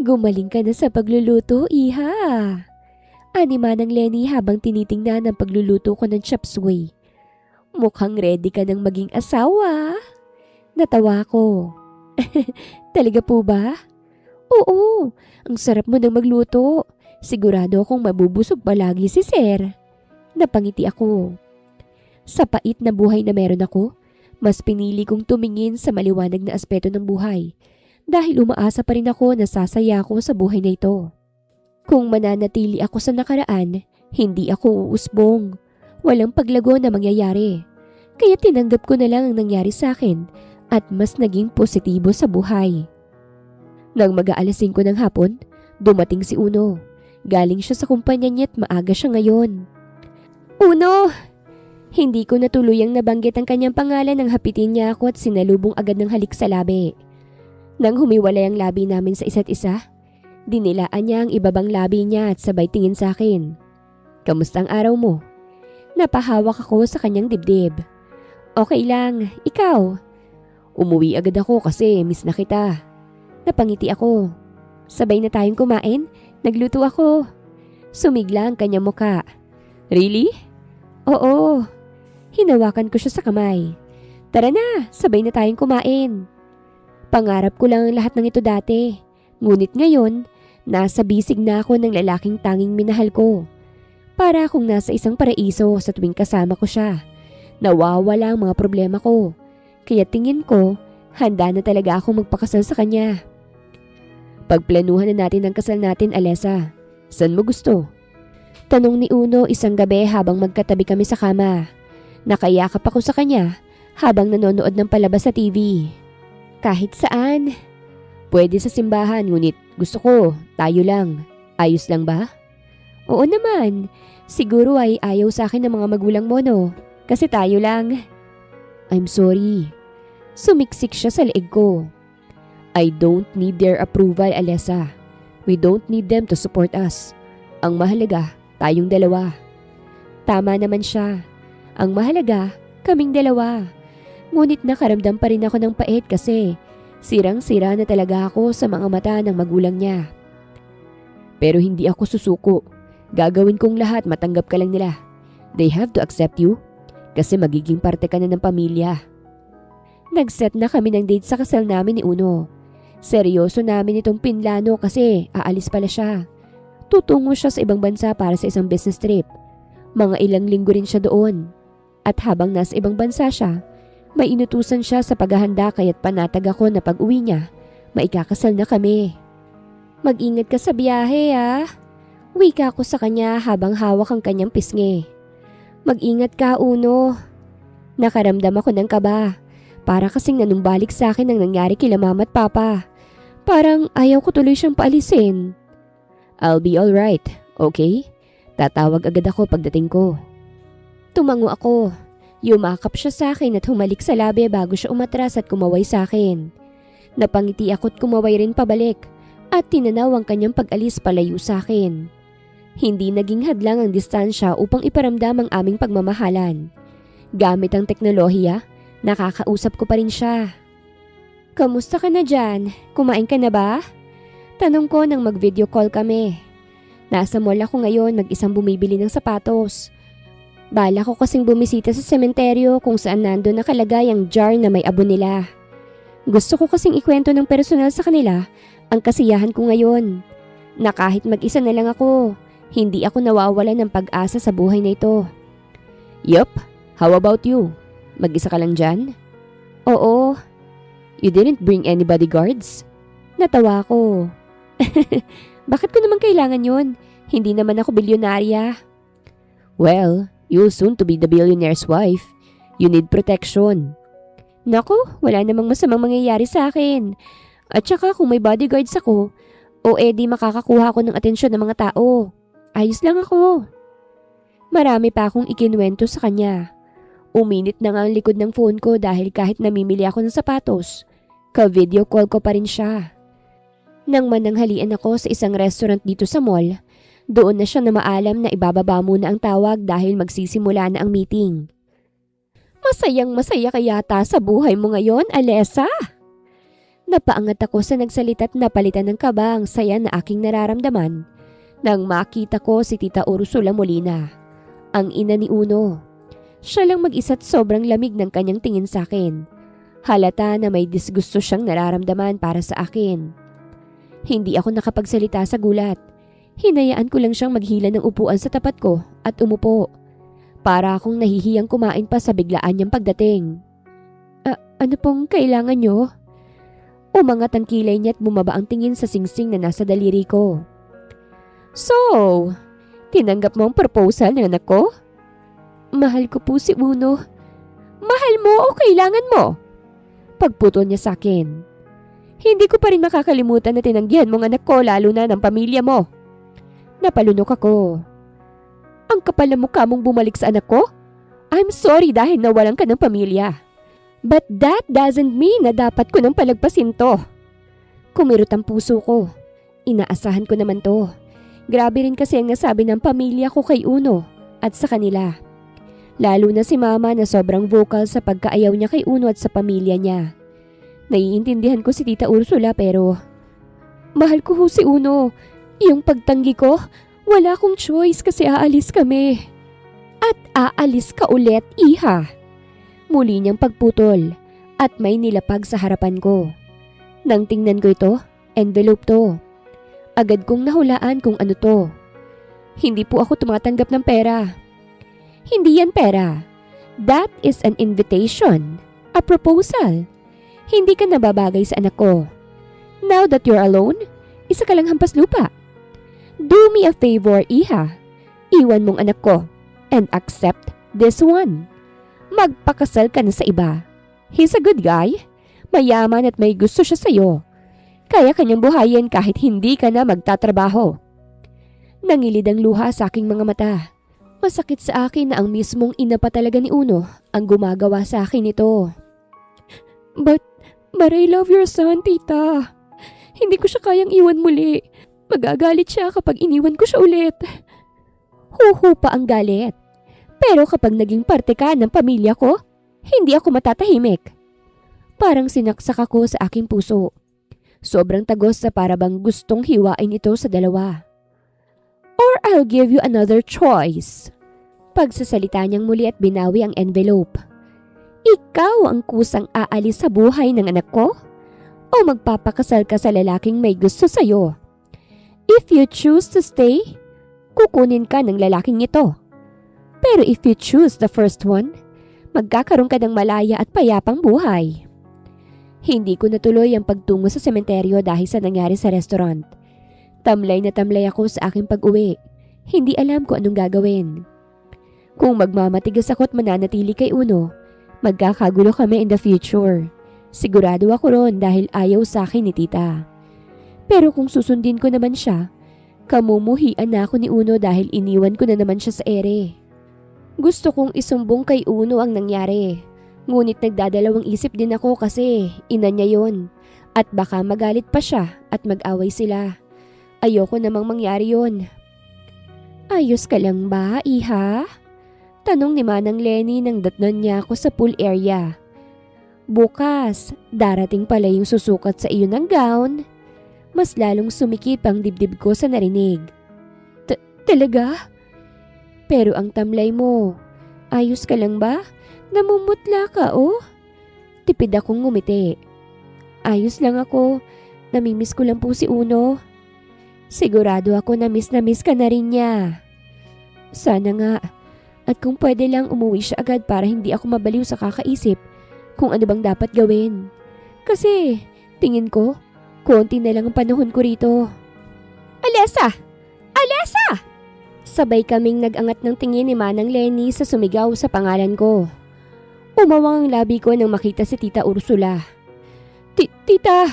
Gumaling ka na sa pagluluto, Iha. Anima ng Lenny habang tinitingnan ang pagluluto ko ng chop suey. Mukhang ready ka ng maging asawa. Natawa ko. Talaga po ba? Oo, ang sarap mo nang magluto. Sigurado akong mabubusog palagi si Sir. Napangiti ako. Sa pait na buhay na meron ako, mas pinili kong tumingin sa maliwanag na aspeto ng buhay dahil umaasa pa rin ako na sasaya ako sa buhay na ito. Kung mananatili ako sa nakaraan, hindi ako uusbong. Walang paglago na mangyayari. Kaya tinanggap ko na lang ang nangyari sa akin at mas naging positibo sa buhay. Nang mag-aalas 5 ng hapon, dumating si Uno. Galing siya sa kumpanya niya at maaga siya ngayon. Uno! Hindi ko natuluyang nabanggit ang kanyang pangalan nang hapitin niya ako at sinalubong agad ng halik sa labi. Nang humiwalay ang labi namin sa isa't isa, dinilaan niya ang ibabang labi niya at sabay tingin sa akin. Kamusta ang araw mo? Napahawak ako sa kanyang dibdib. Okay lang, ikaw? Umuwi agad ako kasi miss na kita. Napangiti ako. Sabay na tayong kumain, nagluto ako. Sumigla ang kanyang muka. Really? Oo. Hinawakan ko siya sa kamay. Tara na, sabay na tayong kumain. Pangarap ko lang ang lahat ng ito dati. Ngunit ngayon, nasa bisig na ako ng lalaking tanging minahal ko. Para akong nasa isang paraiso sa tuwing kasama ko siya. Nawawala ang mga problema ko. Kaya tingin ko, handa na talaga akong magpakasal sa kanya. Pagplanuhan na natin ang kasal natin, Alessa. Saan mo gusto? Tanong ni Uno isang gabi habang magkatabi kami sa kama. Nakayakap ako sa kanya habang nanonood ng palabas sa TV. Kahit saan. Pwede sa simbahan, ngunit gusto ko, tayo lang. Ayos lang ba? Oo naman. Siguro ay ayaw sa akin ng mga magulang mo, no? Kasi tayo lang. I'm sorry. Sumiksik siya sa leeg ko. I don't need their approval, Alessa. We don't need them to support us. Ang mahalaga, tayong dalawa. Tama naman siya. Ang mahalaga, kaming dalawa. Ngunit nakaramdam pa rin ako ng pait kasi sirang-sira na talaga ako sa mga mata ng magulang niya. Pero hindi ako susuko. Gagawin kong lahat matanggap ka lang nila. They have to accept you kasi magiging parte ka na ng pamilya. Nag-set na kami ng date sa kasal namin ni Uno. Seryoso namin itong pinlano kasi aalis pala siya. Tutungo siya sa ibang bansa para sa isang business trip. Mga ilang linggo rin siya doon. At habang nasa ibang bansa siya, may inutusan siya sa paghahanda kaya't panatag ako na pag-uwi niya, maikakasal na kami. Mag-ingat ka sa biyahe ah. Wika ko sa kanya habang hawak ang kanyang pisngi. Mag-ingat ka, Uno. Nakaramdam ako ng kaba. Para kasing nanumbalik sa akin ang nangyari kila mama at papa. Parang ayaw ko tuloy siyang paalisin. I'll be alright, okay? Tatawag agad ako pagdating ko. Tumango ako. Yumakap siya sa akin at humalik sa labi bago siya umatras at kumaway sa akin. Napangiti ako at kumaway rin pabalik at tinanaw ang kanyang pag-alis palayo sa akin. Hindi naging hadlang ang distansya upang iparamdam ang aming pagmamahalan. Gamit ang teknolohiya, nakakausap ko pa rin siya. Kamusta ka na dyan? Kumain ka na ba? Tanong ko nang mag-video call kami. Nasa mall ako ngayon mag-isang bumibili ng sapatos. Bala ko kasing bumisita sa sementeryo kung saan nando nakalagay ang jar na may abo nila. Gusto ko kasing ikwento ng personal sa kanila ang kasiyahan ko ngayon. Na kahit mag-isa na lang ako, hindi ako nawawala ng pag-asa sa buhay na ito. Yup, how about you? Mag-isa ka lang dyan? Oo. You didn't bring any bodyguards? Natawa ko. Bakit ko naman kailangan yun? Hindi naman ako bilyonarya. Well, you'll soon to be the billionaire's wife. You need protection. Naku, wala namang masamang mangyayari sa akin. At saka kung may bodyguards ako, o edi makakakuha ko ng atensyon ng mga tao. Ayos lang ako. Marami pa akong ikinuwento sa kanya. Uminit na nga ang likod ng phone ko dahil kahit namimili ako ng sapatos, ka-video call ko pa rin siya. Nang mananghalian ako sa isang restaurant dito sa mall, doon na siya na maalam na ibababa muna ang tawag dahil magsisimula na ang meeting. Masayang masaya ka yata sa buhay mo ngayon, Alessa? Napaangat ako sa nagsalita at napalitan ng kaba ang saya na aking nararamdaman nang makita ko si Tita Ursula Molina, ang ina ni Uno. Siya lang mag-isa't sobrang lamig ng kanyang tingin sa akin. Halata na may disgusto siyang nararamdaman para sa akin. Hindi ako nakapagsalita sa gulat. Hinayaan ko lang siyang maghila ng upuan sa tapat ko at umupo. Para akong nahihiyang kumain pa sa biglaan niyang pagdating. Ano pong kailangan niyo? Umangat ang kilay niya at bumaba ang tingin sa singsing na nasa daliri ko. So, tinanggap mo ang proposal ng anak ko? Mahal ko po si Uno. Mahal mo o kailangan mo? Pagputol niya sa akin. Hindi ko pa rin makakalimutan na tinanggihan mong anak ko lalo na ng pamilya mo. Napalunok ako. Ang kapal na mukha mong bumalik sa anak ko? I'm sorry dahil nawalan ka ng pamilya. But that doesn't mean na dapat ko nang palagpasin to. Kumirot ang puso ko. Inaasahan ko naman to. Grabe rin kasi ang nasabi ng pamilya ko kay Uno at sa kanila. Lalo na si Mama na sobrang vocal sa pagkaayaw niya kay Uno at sa pamilya niya. Naiintindihan ko si Tita Ursula pero mahal ko ho si Uno. Yung pagtanggi ko, wala akong choice kasi aalis kami. At aalis ka ulit, iha. Muli niyang pagputol at may nilapag sa harapan ko. Nang tingnan ko ito, envelope to. Agad kong nahulaan kung ano to. Hindi po ako tumatanggap ng pera. Hindi yan pera. That is an invitation. A proposal. Hindi ka nababagay sa anak ko. Now that you're alone, isa ka lang hampas lupa. Do me a favor, iha. Iwan mong anak ko and accept this one. Magpakasal ka na sa iba. He's a good guy. Mayaman at may gusto siya sa'yo. Kaya kanyang buhayin kahit hindi ka na magtatrabaho. Nangilid ang luha sa aking mga mata. Masakit sa akin na ang mismong ina pa talaga ni Uno ang gumagawa sa akin ito. But I love your son, tita. Hindi ko siya kayang iwan muli. Magagalit siya kapag iniwan ko siya ulit. Huhu pa ang galit. Pero kapag naging parte ka ng pamilya ko, hindi ako matatahimik. Parang sinaksak ako sa aking puso. Sobrang tagos sa parabang gustong hiwain ito sa dalawa. Or I'll give you another choice. Pagsasalita niyang muli at binawi ang envelope. Ikaw ang kusang aalis sa buhay ng anak ko? O magpapakasal ka sa lalaking may gusto sa'yo? If you choose to stay, kukunin ka ng lalaking ito. Pero if you choose the first one, magkakaroon ka ng malaya at payapang buhay. Hindi ko natuloy ang pagtungo sa sementeryo dahil sa nangyari sa restaurant. Tamlay na tamlay ako sa aking pag-uwi. Hindi alam ko anong gagawin. Kung magmamatigas ako at mananatili kay Uno, magkakagulo kami in the future. Sigurado ako ron dahil ayaw sa akin ni tita. Pero kung susundin ko naman siya, kamumuhian na ako ni Uno dahil iniwan ko na naman siya sa ere. Gusto kong isumbong kay Uno ang nangyari. Ngunit nagdadalawang isip din ako kasi ina niya yon. At baka magalit pa siya at mag-away sila. Ayoko namang mangyari yon. Ayos ka lang ba, iha? Tanong ni Manang Lenny nang datnan niya ako sa pool area. Bukas, darating pala yung susukat sa iyo ng gown. Mas lalong sumikip ang dibdib ko sa narinig. Talaga? Pero ang tamlay mo, ayos ka lang ba? Namumutla ka, oh? Tipid akong ngumiti. Ayos lang ako. Namimiss ko lang po si Uno. Sigurado ako na miss ka na rin niya. Sana nga. At kung pwede lang umuwi siya agad para hindi ako mabaliw sa kakaisip kung ano bang dapat gawin. Kasi, tingin ko, konti na lang ang panahon ko rito. Alessa! Alessa! Sabay kaming nag-angat ng tingin ni Manang Lenny sa sumigaw sa pangalan ko. Umawang ang labi ko nang makita si Tita Ursula. Tita,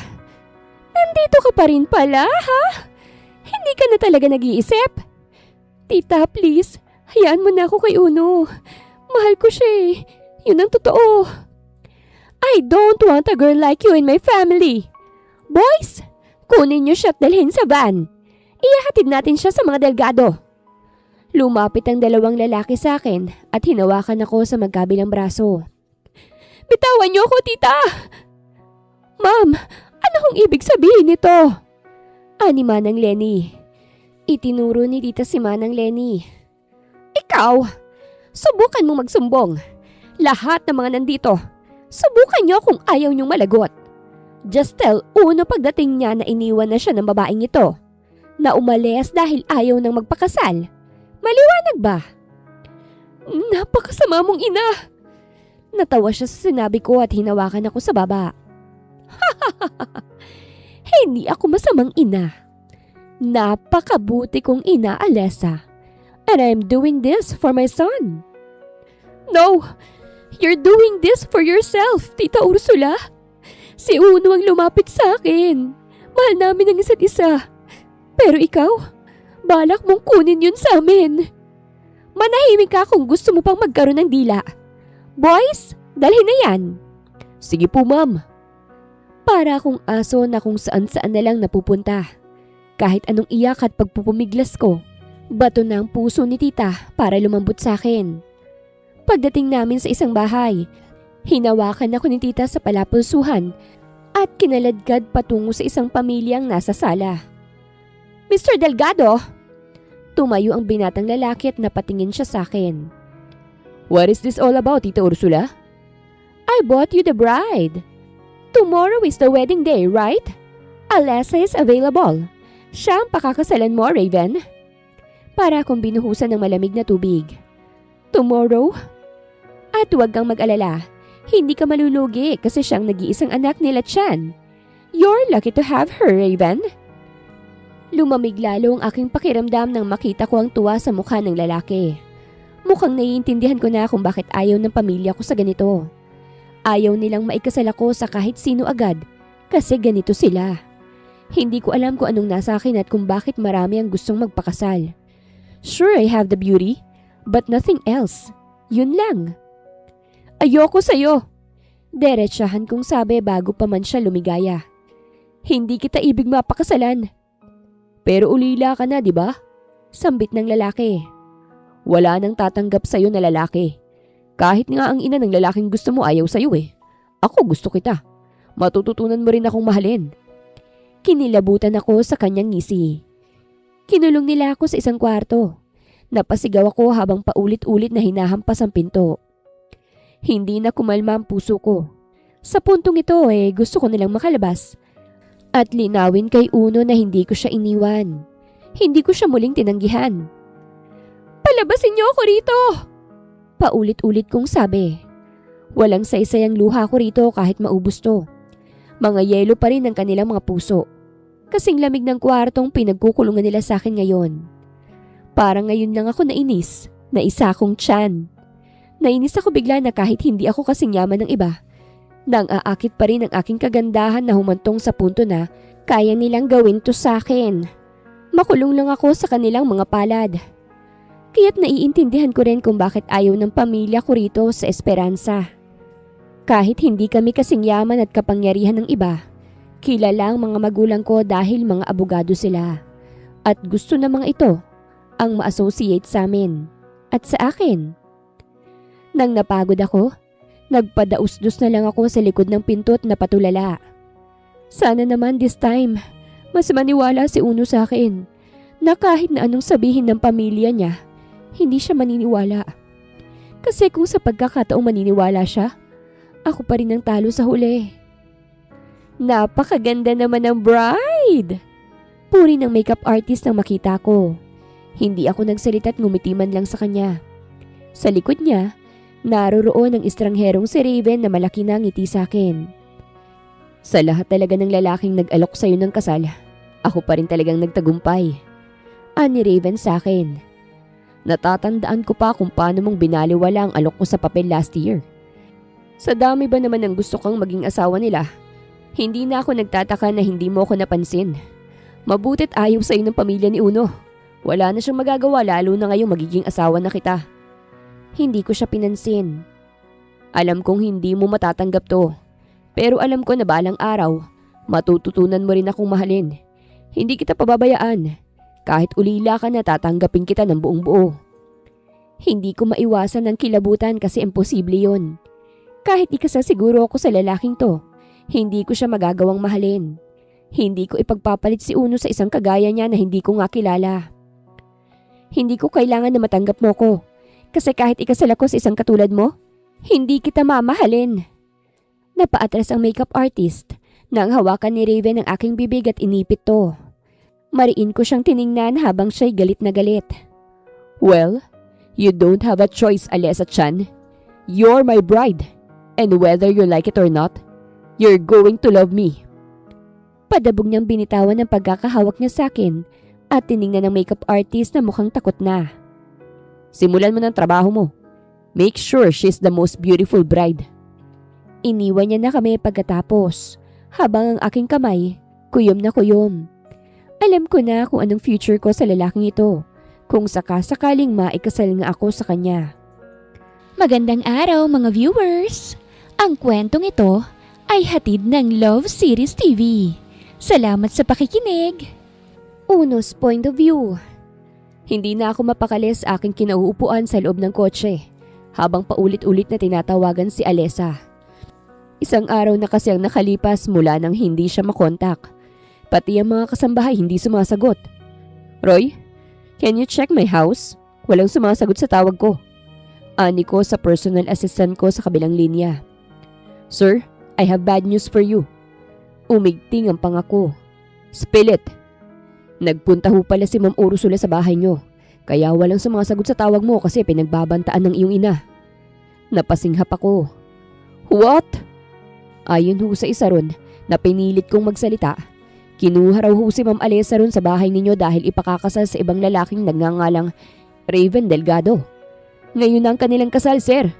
nandito ka pa rin pala, ha? Hindi ka na talaga nag-iisip? Tita, please, hayaan mo na ako kay Uno. Mahal ko siya eh. Yun ang totoo. I don't want a girl like you in my family. Boys, kunin niyo siya at dalhin sa van. Iyahatid natin siya sa mga delgado. Lumapit ang dalawang lalaki sa akin at hinawakan ako sa magkabilang braso. Bitawan niyo ako, tita! Ma'am, ano kong ibig sabihin nito? Ani Manang Lenny. Itinuro ni tita si Manang Lenny. Ikaw, subukan mong magsumbong. Lahat ng mga nandito, subukan niyo kung ayaw niyong malagot. Just tell Uno pagdating niya na iniwan na siya ng babaeng ito. na umalis dahil ayaw nang magpakasal. Maliwanag ba? Napakasama mong ina! Natawa siya sa sinabi ko at hinawakan ako sa baba. Hindi ako masamang ina. Napakabuti kong ina, Alessa. And I'm doing this for my son. No! You're doing this for yourself, Tita Ursula. Si Uno ang lumapit sa akin. Mahal namin ang isa't isa. Pero ikaw, balak mong kunin yun sa amin. Manahimik ka kung gusto mo pang magkaroon ng dila. Boys, dalhin na yan. Sige po, ma'am. Para akong aso na kung saan-saan na lang napupunta. Kahit anong iyak at pagpupumiglas ko, bato na ang puso ni tita para lumambot sa akin. Pagdating namin sa isang bahay, hinawakan ako ni tita sa palapulsuhan at kinaladkad patungo sa isang pamilyang nasa sala. Mr. Delgado! Tumayo ang binatang lalaki at napatingin siya sa akin. What is this all about, Tita Ursula? I bought you the bride. Tomorrow is the wedding day, right? Alessa is available. Siya ang pakakasalan mo, Raven. Para akong binuhusan ng malamig na tubig. Tomorrow? At huwag kang mag-alala. Hindi ka malulugi kasi siyang nag-iisang anak nila Chan. You're lucky to have her, Raven. Lumamig lalo ang aking pakiramdam nang makita ko ang tuwa sa mukha ng lalaki. Mukhang naiintindihan ko na kung bakit ayaw ng pamilya ko sa ganito. Ayaw nilang maikasal ako sa kahit sino agad kasi ganito sila. Hindi ko alam kung anong nasa akin at kung bakit marami ang gustong magpakasal. Sure, I have the beauty, but nothing else. Yun lang. Ayoko sa'yo. Diretsahan kong sabi bago pa man siya lumigaya. Hindi kita ibig mapakasalan. Pero ulila ka na, di ba? Sambit ng lalaki. Wala nang tatanggap sa'yo na lalaki. Kahit nga ang ina ng lalaking gusto mo ayaw sa'yo eh. Ako gusto kita. Matututunan mo rin akong mahalin. Kinilabutan ako sa kanyang ngisi. Kinulong nila ako sa isang kwarto. Napasigaw ako habang paulit-ulit na hinahampas ang pinto. Hindi na kumalma ang puso ko. Sa puntong ito gusto ko nilang makalabas. At linawin kay Uno na hindi ko siya iniwan. Hindi ko siya muling tinanggihan. Palabasin niyo ako rito! Paulit-ulit kong sabi. Walang saysay ang luha ko rito kahit maubos to. Mga yelo pa rin ang kanilang mga puso. Kasing lamig ng kwartong pinagkukulungan nila sa akin ngayon. Parang ngayon lang ako nainis na isa akong Chan. Nainis ako bigla na kahit hindi ako kasing yaman ng iba. Nang aakit pa rin ang aking kagandahan na humantong sa punto na kaya nilang gawin to sa akin. Makulong lang ako sa kanilang mga palad. Kaya't naiintindihan ko rin kung bakit ayaw ng pamilya ko rito sa Esperanza. Kahit hindi kami kasing yaman at kapangyarihan ng iba, kilala ang mga magulang ko dahil mga abogado sila. At gusto ng mga ito ang ma-associate sa amin at sa akin. Nang napagod ako, nagpadaus-dus na lang ako sa likod ng pinto at napatulala. Sana naman this time, mas maniwala si Uno sa akin na kahit na anong sabihin ng pamilya niya, hindi siya maniniwala. Kasi kung sa pagkakataong maniniwala siya, ako pa rin ang talo sa huli. Napakaganda naman ng bride! Puri ng makeup artist ang makita ko. Hindi ako nagsalita at ngumiti man lang sa kanya. Sa likod niya, naroroon ang estrangherong si Raven na malaki na ngiti sa akin. Sa lahat talaga ng lalaking nag-alok sa'yo ng kasal, ako pa rin talagang nagtagumpay. Ani Raven sa akin. Natatandaan ko pa kung paano mong binaliwala ang alok ko sa papel last year. Sa dami ba naman ng gusto kang maging asawa nila, hindi na ako nagtataka na hindi mo ako napansin. Mabuti't ayaw sa'yo ng pamilya ni Uno. Wala na siyang magagawa lalo na ngayong magiging asawa na kita. Hindi ko siya pinansin. Alam kong hindi mo matatanggap to. Pero alam ko na balang araw, matututunan mo rin akong mahalin. Hindi kita pababayaan. Kahit ulila ka na tatanggapin kita ng buong buo. Hindi ko maiwasan ng kilabutan kasi imposible yon. Kahit ikasasiguro ako sa lalaking to, hindi ko siya magagawang mahalin. Hindi ko ipagpapalit si Uno sa isang kagaya niya na hindi ko nga kilala. Hindi ko kailangan na matanggap mo ko. Kasi kahit ikasal ako sa isang katulad mo, hindi kita mamahalin. Napaatras ang makeup artist nang hawakan ni Raven ang aking bibig at inipit to. Mariin ko siyang tiningnan habang siya'y galit na galit. Well, you don't have a choice, Alessa Chan. You're my bride. And whether you like it or not, you're going to love me. Padabog niyang binitawan ang pagkakahawak niya sa akin at tiningnan ng makeup artist na mukhang takot na. Simulan mo ng trabaho mo. Make sure she's the most beautiful bride. Iniwan niya na kami pagkatapos habang ang aking kamay kuyom na kuyom. Alam ko na kung anong future ko sa lalaking ito kung sakasakaling maikasal nga ako sa kanya. Magandang araw mga viewers! Ang kwentong ito ay hatid ng Love Series TV. Salamat sa pakikinig! Uno's point of view. Hindi na ako mapakali sa aking kinauupuan sa loob ng kotse habang paulit-ulit na tinatawagan si Alessa. Isang araw na kasi ang nakalipas mula nang hindi siya makontak. Pati ang mga kasambahay hindi sumasagot. Roy, can you check my house? Walang sumasagot sa tawag ko. Ani ko sa personal assistant ko sa kabilang linya. Sir, I have bad news for you. Umigting ang pangako. Spill it. Nagpunta ho pala si Ma'am Ursula sa bahay nyo. Kaya walang sumasagot sa tawag mo kasi pinagbabantaan ng iyong ina. Napasinghap ako. What? Ayon ho sa isa ron na pinilit kong magsalita, kinuha raw ho si Ma'am Alessa ron sa bahay ninyo dahil ipakakasal sa ibang lalaking nagngangalang Raven Delgado. Ngayon na ang kanilang kasal, sir.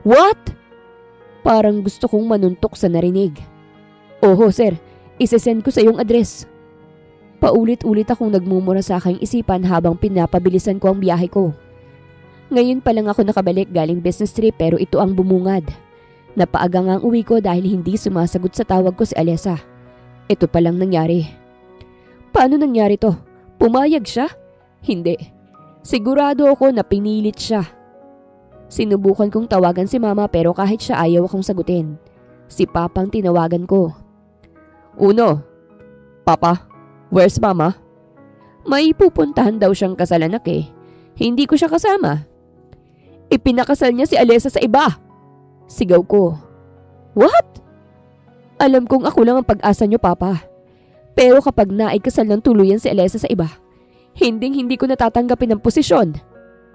What? Parang gusto kong manuntok sa narinig. Oho, sir. Isesend ko sa iyong address. Paulit-ulit akong nagmumura sa aking isipan habang pinapabilisan ko ang biyahe ko. Ngayon pa lang ako nakabalik galing business trip pero ito ang bumungad. Napaaga nga ang uwi ko dahil hindi sumasagot sa tawag ko si Alessa. Ito palang nangyari. Paano nangyari to? Pumayag siya? Hindi. Sigurado ako na pinilit siya. Sinubukan kong tawagan si Mama pero kahit siya ayaw akong sagutin. Si Papang tinawagan ko. Uno. Papa, where's Mama? May pupuntahan daw siyang kasal anak eh. Hindi ko siya kasama. Ipinakasal niya si Alessa sa iba. Sigaw ko. What? Alam kong ako lang ang pag-asa niyo, Papa. Pero kapag naikasal ng tuluyan si Alessa sa iba, hindi ko natatanggapin ang posisyon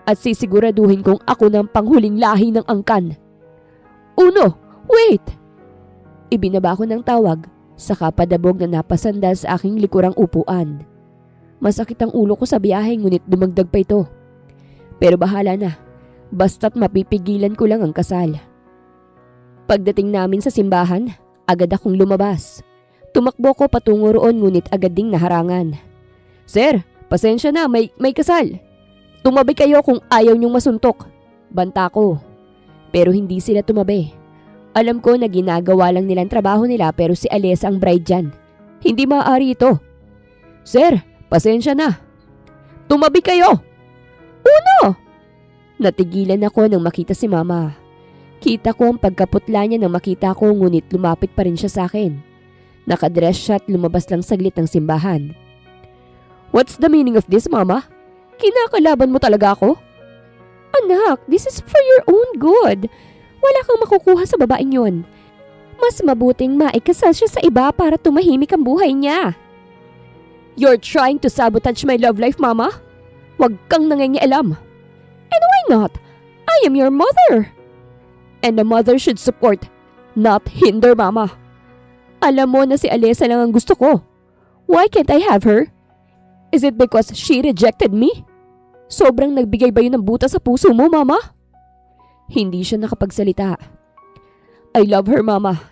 at sisiguraduhin kong ako ng panghuling lahi ng angkan. Uno, wait! Ibinaba ko ng tawag, saka padabog na napasandal sa aking likurang upuan. Masakit ang ulo ko sa biyahe ngunit dumagdag pa ito. Pero bahala na, basta't mapipigilan ko lang ang kasal. Pagdating namin sa simbahan, agad akong lumabas. Tumakbo ko patungo roon ngunit agad ding naharangan. Sir, pasensya na, may kasal. Tumabi kayo kung ayaw niyong masuntok. Banta ko. Pero hindi sila tumabi. Alam ko na ginagawa lang nilang trabaho nila pero si Alessa ang bride dyan. Hindi maaari ito. Sir, pasensya na. Tumabi kayo! Uno! Natigilan ako nang makita si Mama. Kita ko ang pagkaputla niya nang makita ko ngunit lumapit pa rin siya sa akin. Nakadress siya at lumabas lang saglit ng simbahan. What's the meaning of this, Mama? Kinakalaban mo talaga ako? Anak, this is for your own good. Wala kang makukuha sa babaeng yon. Mas mabuting maikasal siya sa iba para tumahimik ang buhay niya. You're trying to sabotage my love life, Mama? Huwag kang nangingialam. And why not? I am your mother. And a mother should support, not hinder, Mama. Alam mo na si Alessa lang ang gusto ko. Why can't I have her? Is it because she rejected me? Sobrang nagbigay ba yun ng buta sa puso mo, Mama? Hindi siya nakapagsalita. I love her, Mama.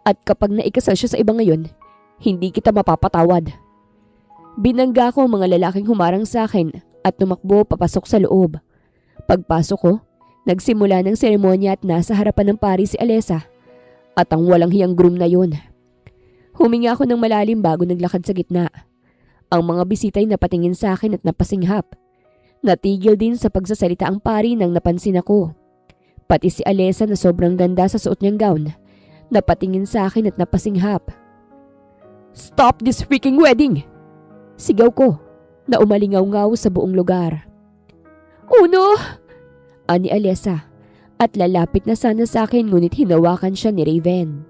At kapag naikasal siya sa iba ngayon, hindi kita mapapatawad. Binangga ko ang mga lalaking humarang sa akin at tumakbo papasok sa loob. Pagpasok ko, nagsimula ng seremonya at nasa harapan ng pari si Alessa at ang walang hiyang groom na yun. Huminga ako ng malalim bago naglakad sa gitna. Ang mga bisita'y napatingin sa akin at napasinghap. Natigil din sa pagsasalita ang pari nang napansin ako. Pati si Alessa na sobrang ganda sa suot niyang gown, napatingin sa akin at napasinghap. Stop this freaking wedding! Sigaw ko na umalingaw-ngaw sa buong lugar. Uno! Ani Alessa at lalapit na sana sa akin ngunit hinawakan siya ni Raven.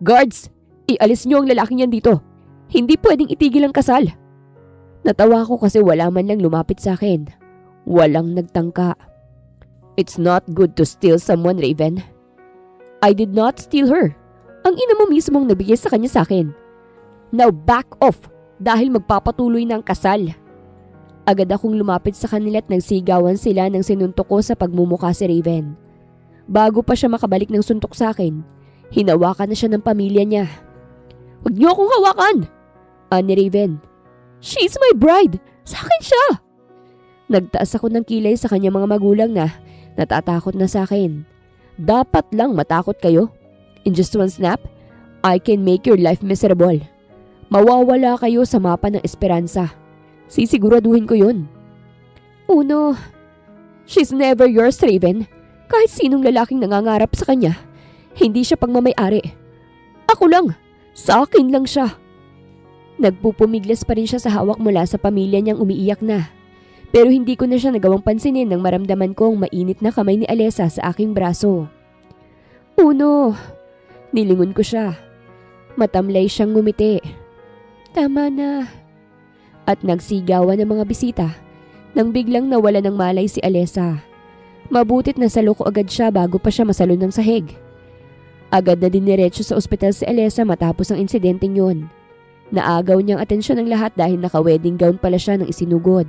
Guards! Ialis niyo ang lalaking yan dito. Hindi pwedeng itigil ang kasal. Natawa ko kasi wala man lang lumapit sa akin. Walang nagtangka. It's not good to steal someone, Raven. I did not steal her. Ang ina mo mismong nabigay sa kanya sa akin. Now back off dahil magpapatuloy na ang kasal. Agad akong lumapit sa kanila at nagsigawan sila nang sinuntok ko sa pagmumukha si Raven. Bago pa siya makabalik ng suntok sa akin, hinawakan na siya ng pamilya niya. "Huwag niyo akong hawakan!" Ani Raven. "She's my bride! Sa akin siya!" Nagtaas ako ng kilay sa kanyang mga magulang na natatakot na sa akin. Dapat lang matakot kayo. In just one snap, I can make your life miserable. Mawawala kayo sa mapa ng esperanza. Sisiguraduhin ko yun. Uno, she's never yours, Raven. Kahit sinong lalaking nangangarap sa kanya, hindi siya pagmamay-ari. Ako lang. Sa akin lang siya. Nagpupumiglas pa rin siya sa hawak mula sa pamilya niyang umiiyak na. Pero hindi ko na siya nagawang pansinin nang maramdaman kong mainit na kamay ni Alessa sa aking braso. Uno, nilingon ko siya. Matamlay siyang ngumiti. Tama na. At nagsigawan ng mga bisita nang biglang nawala ng malay si Alessa. Mabutit na salo ko agad siya bago pa siya masalon ng sahig. Agad na diniretso sa ospital si Alessa matapos ang insidenteng yun. Naagaw niyang atensyon ng lahat dahil naka-wedding gown pala siya nang isinugod.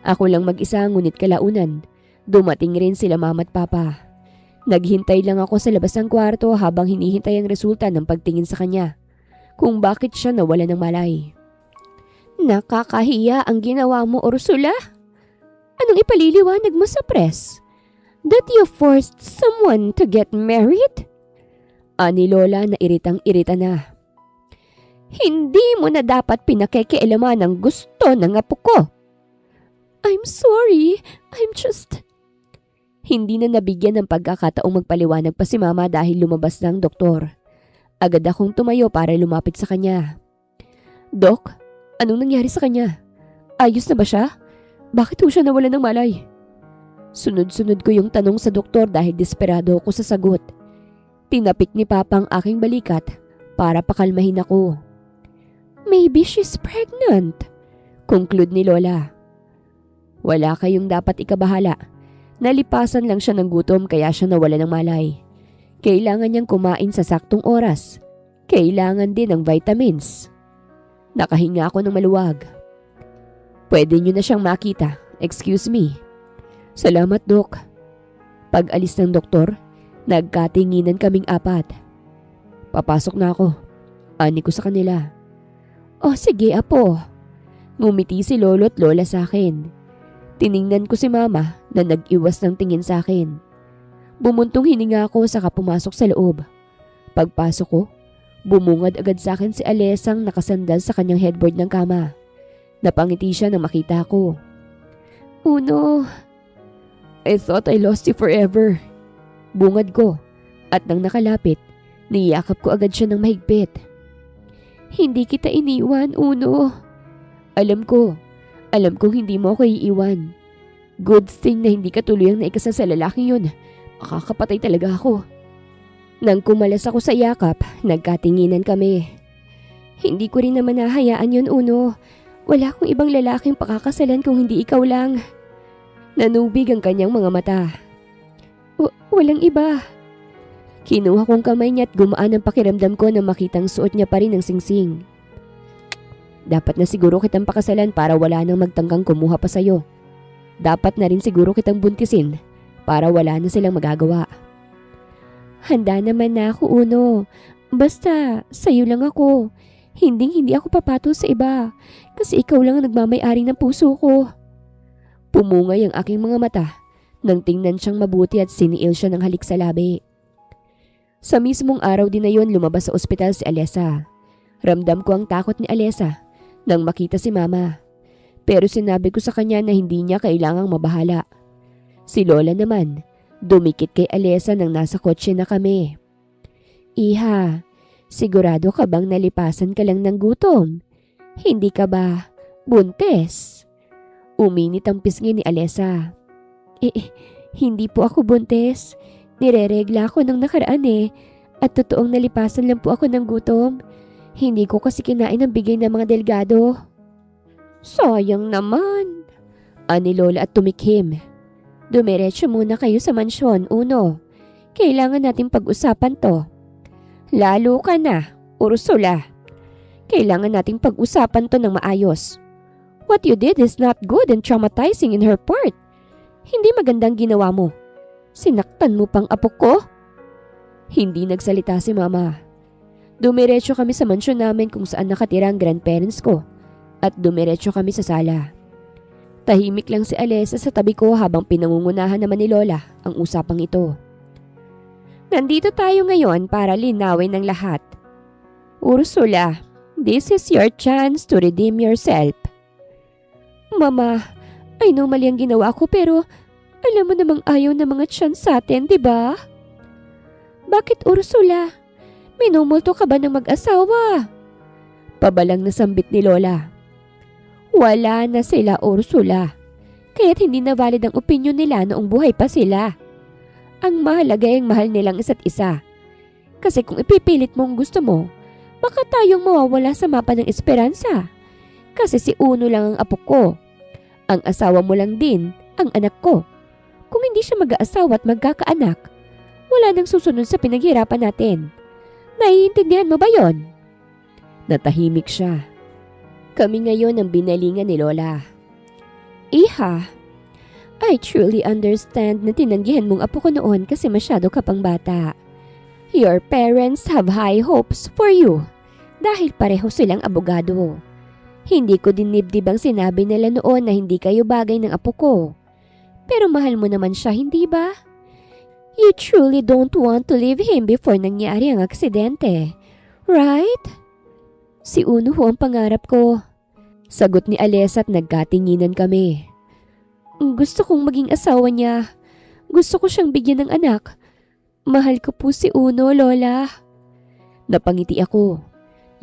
Ako lang mag-isa ngunit kalaunan. Dumating rin sila mama at papa. Naghintay lang ako sa labas ng kwarto habang hinihintay ang resulta ng pagtingin sa kanya. Kung bakit siya nawala ng malay. Nakakahiya ang ginawa mo, Ursula. Anong ipaliliwanag mo sa press? That you forced someone to get married? Ani Lola na iritang-irita na. Hindi mo na dapat pinakikialaman ang gusto ng apo ko. I'm sorry. I'm just... Hindi na nabigyan ng pagkakataong magpaliwanag pa si mama dahil lumabas na ang doktor. Agad akong tumayo para lumapit sa kanya. Dok, anong nangyari sa kanya? Ayos na ba siya? Bakit ho siya nawala ng malay? Sunod-sunod ko yung tanong sa doktor dahil desperado ako sa sagot. Tinapik ni Papa ang aking balikat para pakalmahin ako. Maybe she's pregnant, conclude ni Lola. Wala kayong dapat ikabahala. Nalipasan lang siya ng gutom kaya siya nawala ng malay. Kailangan niyang kumain sa saktong oras. Kailangan din ng vitamins. Nakahinga ako ng maluwag. Pwede niyo na siyang makita. Excuse me. Salamat, Dok. Pag alis ng doktor, nagkatinginan kaming apat. Papasok na ako. Ani ko sa kanila. Oh, sige, apo. Ngumiti si Lolo at Lola sa akin. Tiningnan ko si Mama na nag-iwas ng tingin sa akin. Bumuntong hininga ako saka pumasok sa loob. Pagpasok ko, bumungad agad sa akin si Alessang nakasandal sa kanyang headboard ng kama. Napangiti siya nang makita ko. Uno, I thought I lost you forever. Bungad ko at nang nakalapit, niyakap ko agad siya ng mahigpit. Hindi kita iniwan, Uno. Alam kong hindi mo ako iiwan. Good thing na hindi ka tuluyang naikasal sa lalaking yun. Makakapatay talaga ako. Nang kumalas ako sa yakap, nagkatinginan kami. Hindi ko rin naman nahayaan yun, Uno. Wala akong ibang lalaking pakakasalan kung hindi ikaw lang. Nanubig ang kanyang mga mata. Walang iba. Kinuha kong kamay niya at gumaan ang pakiramdam ko na makitang suot niya pa rin ang singsing. Dapat na siguro kitang pakasalan para wala nang magtangkang kumuha pa sa'yo. Dapat na rin siguro kitang buntisin para wala na silang magagawa. Handa naman na ako, Uno. Basta, sa'yo lang ako. Hindi ako papatol sa iba kasi ikaw lang ang nagmamay-ari ng puso ko. Pumungay ang aking mga mata nang tingnan siyang mabuti at siniil siya ng halik sa labi. Sa mismong araw din na yon lumabas sa ospital si Alessa. Ramdam ko ang takot ni Alessa nang makita si Mama. Pero sinabi ko sa kanya na hindi niya kailangang mabahala. Si Lola naman, dumikit kay Alessa nang nasa kotse na kami. Iha, sigurado ka bang nalipasan ka lang ng gutom? Hindi ka ba buntes? Uminit ang pisngi ni Alessa. Hindi po ako buntes. Nireregla ako ng nakaraan at totoong nalipasan lang po ako ng gutom. Hindi ko kasi kinain ang bigay ng mga delgado. Sayang naman, ani Lola at tumikhim. Dumiretso muna kayo sa mansyon, Uno. Kailangan nating pag-usapan to. Lalo ka na, Ursula. Kailangan nating pag-usapan to ng maayos. What you did is not good and traumatizing in her part. Hindi magandang ginawa mo. Sinaktan mo pang apo ko? Hindi nagsalita si Mama. Dumiretso kami sa mansyon namin kung saan nakatira ang grandparents ko at dumiretso kami sa sala. Tahimik lang si Alessa sa tabi ko habang pinangungunahan naman ni Lola ang usapang ito. Nandito tayo ngayon para linawin ng lahat. Ursula, this is your chance to redeem yourself. Mama, I know mali ang ginawa ko pero alam mo namang ayaw ng mga tiyan sa atin, di ba? Bakit Ursula? Minumulto ka ba ng mag-asawa? Pabalang nasambit ni Lola. Wala na sila Ursula, kaya't hindi na valid ang opinyon nila noong buhay pa sila. Ang mahalaga ay ang mahal nilang isa't isa. Kasi kung ipipilit mo ang gusto mo, baka tayong mawawala sa mapa ng esperansa. Kasi si Uno lang ang apo ko. Ang asawa mo lang din ang anak ko. Kung hindi siya mag-aasawa at magkakaanak, wala nang susunod sa pinaghirapan natin. Naiintindihan mo ba yon? Natahimik siya. Kami ngayon ang binalingan ni Lola. Iha, I truly understand na tinanggihan mong apo ko noon kasi masyado ka pang bata. Your parents have high hopes for you dahil pareho silang abogado. Hindi ko dinibdib ang sinabi nila noon na hindi kayo bagay ng apo ko. Pero mahal mo naman siya, hindi ba? You truly don't want to leave him before nangyari ang aksidente, right? Si Uno ho ang pangarap ko. Sagot ni Alessa at nagkatinginan kami. Gusto kong maging asawa niya. Gusto ko siyang bigyan ng anak. Mahal ko po si Uno, Lola. Napangiti ako.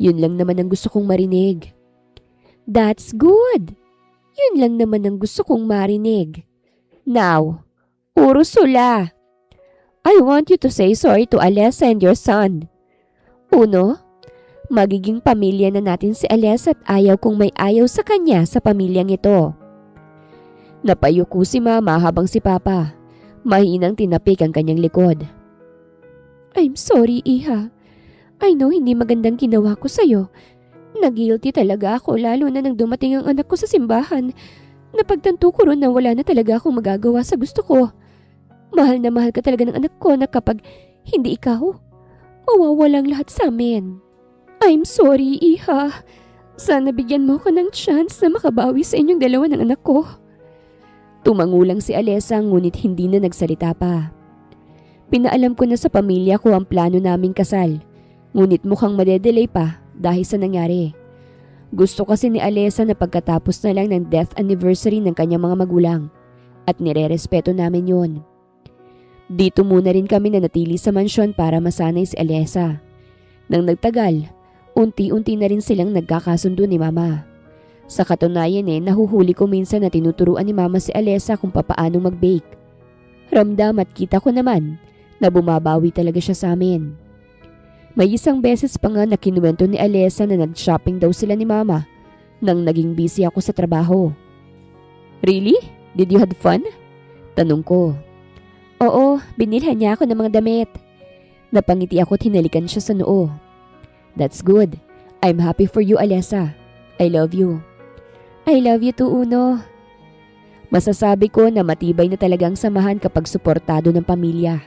Yun lang naman ang gusto kong marinig. That's good. Yun lang naman ang gusto kong marinig. Now, Ursula, I want you to say sorry to Alessa and your son. Uno, magiging pamilya na natin si Alessa at ayaw kong may ayaw sa kanya sa pamilyang ito. Napayuko si Mama habang si Papa, mahinang tinapik ang kanyang likod. I'm sorry, Iha. I know hindi magandang ginawa ko sa'yo. Nag-guilty talaga ako lalo na nang dumating ang anak ko sa simbahan. Napagtanto ko ron na wala na talaga akong magagawa sa gusto ko. Mahal na mahal ka talaga ng anak ko na kapag hindi ikaw, mawawalang lahat sa amin. I'm sorry, Iha. Sana bigyan mo ko ng chance na makabawi sa inyong dalawa ng anak ko. Tumangulang si Alessa ngunit hindi na nagsalita pa. Pinaalam ko na sa pamilya ko ang plano naming kasal, ngunit mukhang madedelay pa dahil sa nangyari. Gusto kasi ni Alessa na pagkatapos na lang ng death anniversary ng kanyang mga magulang at nirerespeto namin yon. Dito muna rin kami nanatili sa mansyon para masanay si Alessa. Nang nagtagal, unti-unti na rin silang nagkakasundo ni Mama. Sa katunayan nahuhuli ko minsan na tinuturuan ni Mama si Alessa kung papaano mag-bake. Ramdam at kita ko naman na bumabawi talaga siya sa amin. May isang beses pa nga na kinuwento ni Alessa na nag-shopping daw sila ni Mama nang naging busy ako sa trabaho. Really? Did you have fun? Tanong ko. Oo, binilhan niya ako ng mga damit. Napangiti ako at hinalikan siya sa noo. That's good. I'm happy for you, Alessa. I love you. I love you too, Uno. Masasabi ko na matibay na talaga ang samahan kapag suportado ng pamilya.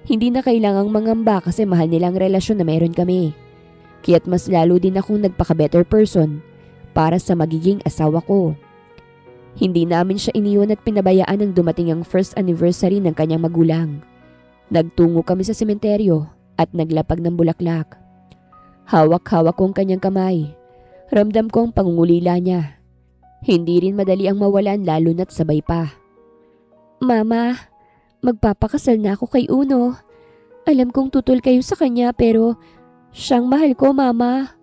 Hindi na kailangang mangamba kasi mahal nilang relasyon na meron kami. Kaya't mas lalo din akong nagpaka-better person para sa magiging asawa ko. Hindi namin siya iniwan at pinabayaan nang dumating ang first anniversary ng kanyang magulang. Nagtungo kami sa sementeryo at naglapag ng bulaklak. Hawak-hawak ko ang kanyang kamay. Ramdam ko ang pangungulila niya. Hindi rin madali ang mawalan lalo na't sabay pa. Mama, magpapakasal na ako kay Uno. Alam kong tutol kayo sa kanya pero siyang mahal ko, Mama.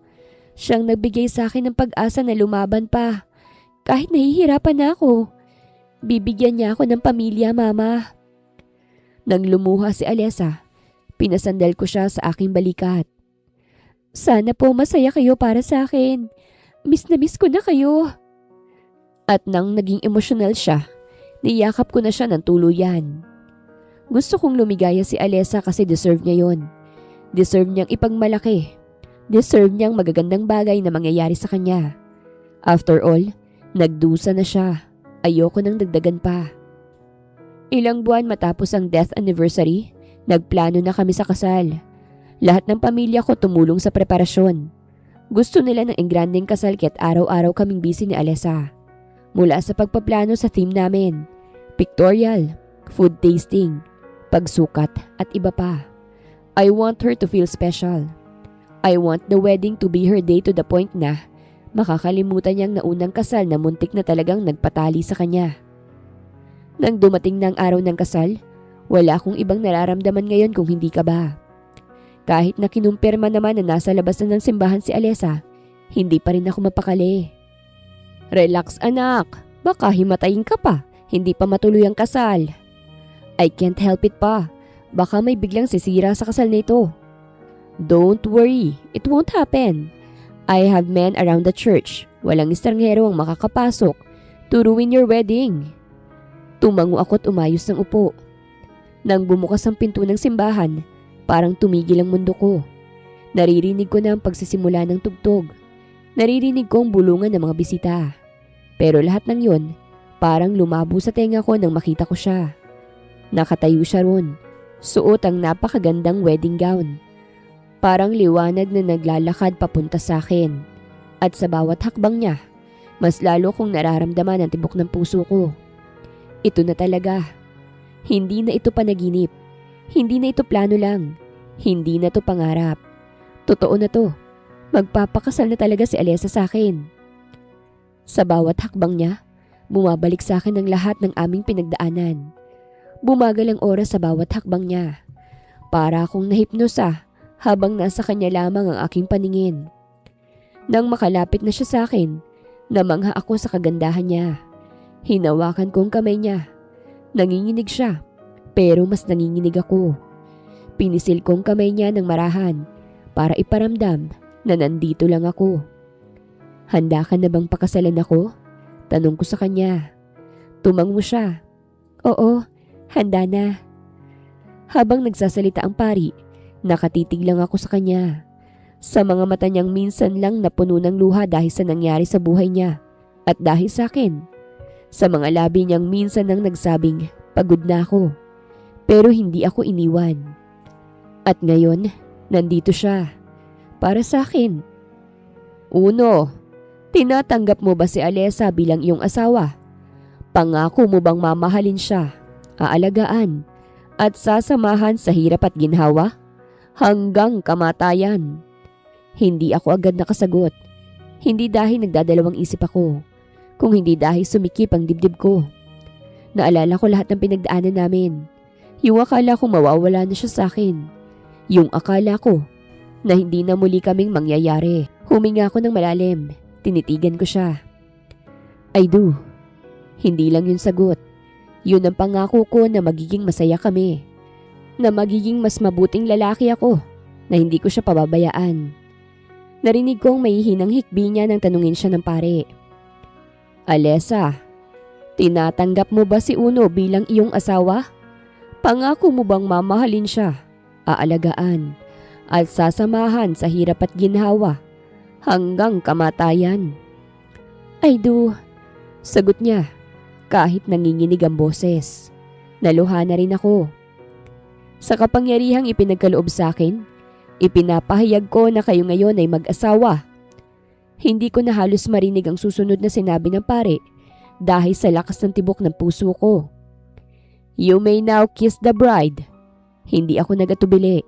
Siyang nagbigay sa akin ng pag-asa na lumaban pa. Kahit nahihirapan na ako, bibigyan niya ako ng pamilya, Mama. Nang lumuha si Alessa, pinasandal ko siya sa aking balikat. Sana po masaya kayo para sa akin. Miss na miss ko na kayo. At nang naging emosyonal siya, niyakap ko na siya ng tuluyan. Gusto kong lumigaya si Alessa kasi deserve niya yon. Deserve niyang ipagmalaki. Deserve niyang magagandang bagay na mangyayari sa kanya. After all, nagdusa na siya. Ayoko nang dagdagan pa. Ilang buwan matapos ang death anniversary, nagplano na kami sa kasal. Lahat ng pamilya ko tumulong sa preparasyon. Gusto nila ng engrandeng kasal kaya't araw-araw kaming busy ni Alessa. Mula sa pagpaplano sa theme namin, pictorial, food tasting, pagsukat at iba pa. I want her to feel special. I want the wedding to be her day to the point na makakalimutan niyang naunang kasal na muntik na talagang nagpatali sa kanya. Nang dumating na ang araw ng kasal, wala akong ibang nararamdaman ngayon kung hindi kaba. Kahit na kinumpirma naman na nasa labas na ng simbahan si Alessa, hindi pa rin ako mapakali. Relax anak, baka himatayin ka pa, hindi pa matuloy ang kasal. I can't help it pa, baka may biglang sisira sa kasal nito. Don't worry, it won't happen. I have men around the church, walang estranghero ang makakapasok to ruin your wedding. Tumango ako't umayos ng upo. Nang bumukas ang pinto ng simbahan, parang tumigil ang mundo ko. Naririnig ko na ang pagsisimula ng tugtog. Naririnig ko ang bulungan ng mga bisita. Pero lahat ng yon, parang lumabo sa tenga ko nang makita ko siya. Nakatayo siya ron, suot ang napakagandang wedding gown. Parang liwanag na naglalakad papunta sa akin. At sa bawat hakbang niya, mas lalo kong nararamdaman ang tibok ng puso ko. Ito na talaga. Hindi na ito panaginip. Hindi na ito plano lang. Hindi na ito pangarap. Totoo na to. Magpapakasal na talaga si Alessa sa akin. Sa bawat hakbang niya, bumabalik sa akin ang lahat ng aming pinagdaanan. Bumagal ang oras sa bawat hakbang niya. Para akong nahipnosa habang nasa kanya lamang ang aking paningin. Nang makalapit na siya sa akin, namangha ako sa kagandahan niya. Hinawakan ko ang kamay niya. Nanginginig siya, pero mas nanginginig ako. Pinisil ko ang kamay niya ng marahan para iparamdam na nandito lang ako. Handa ka na bang pakasalan ako? Tanong ko sa kanya. Tumango siya. Oo, handa na. Habang nagsasalita ang pari, nakatitig lang ako sa kanya. Sa mga mata niyang minsan lang napuno ng luha dahil sa nangyari sa buhay niya at dahil sa akin. Sa mga labi niyang minsan nang nagsabing, pagod na ako. Pero hindi ako iniwan. At ngayon, nandito siya. Para sa akin. Uno, tinatanggap mo ba si Alessa bilang iyong asawa? Pangako mo bang mamahalin siya, aalagaan, at sasamahan sa hirap at ginhawa? Hanggang kamatayan. Hindi ako agad nakasagot. Hindi dahil nagdadalawang isip ako. Kung hindi dahil sumikip ang dibdib ko. Naalala ko lahat ng pinagdaanan namin. Yung akala ko mawawala na siya sa akin. Yung akala ko na hindi na muli kaming mangyayari. Huminga ako ng malalim. Tinitigan ko siya. I do. Hindi lang yun sagot. Yun ang pangako ko na magiging masaya kami. Na magiging mas mabuting lalaki ako. Na hindi ko siya pababayaan. Narinig kong may hinang hikbi niya nang tanungin siya ng pare. Alessa, tinatanggap mo ba si Uno bilang iyong asawa? Pangako mo bang mamahalin siya, aalagaan, at sasamahan sa hirap at ginhawa hanggang kamatayan? I do, sagot niya kahit nanginginig ang boses. Naluha na rin ako. Sa kapangyarihang ipinagkaloob sa akin, ipinapahayag ko na kayo ngayon ay mag-asawa. Hindi ko na halos marinig ang susunod na sinabi ng pare dahil sa lakas ng tibok ng puso ko. You may now kiss the bride. Hindi ako nagatubili.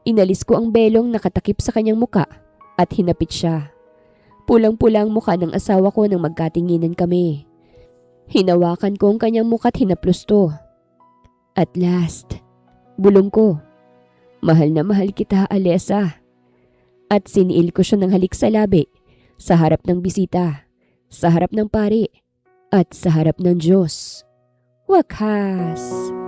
Inalis ko ang belong nakatakip sa kanyang muka at hinapit siya. Pulang-pulang mukha ng asawa ko nang magkatinginan kami. Hinawakan ko ang kanyang muka at hinaplusto. At last, bulong ko. Mahal na mahal kita, Alessa. At siniil ko siya ng halik sa labi. Sa harap ng bisita, sa harap ng pari, at sa harap ng Diyos. Wakas!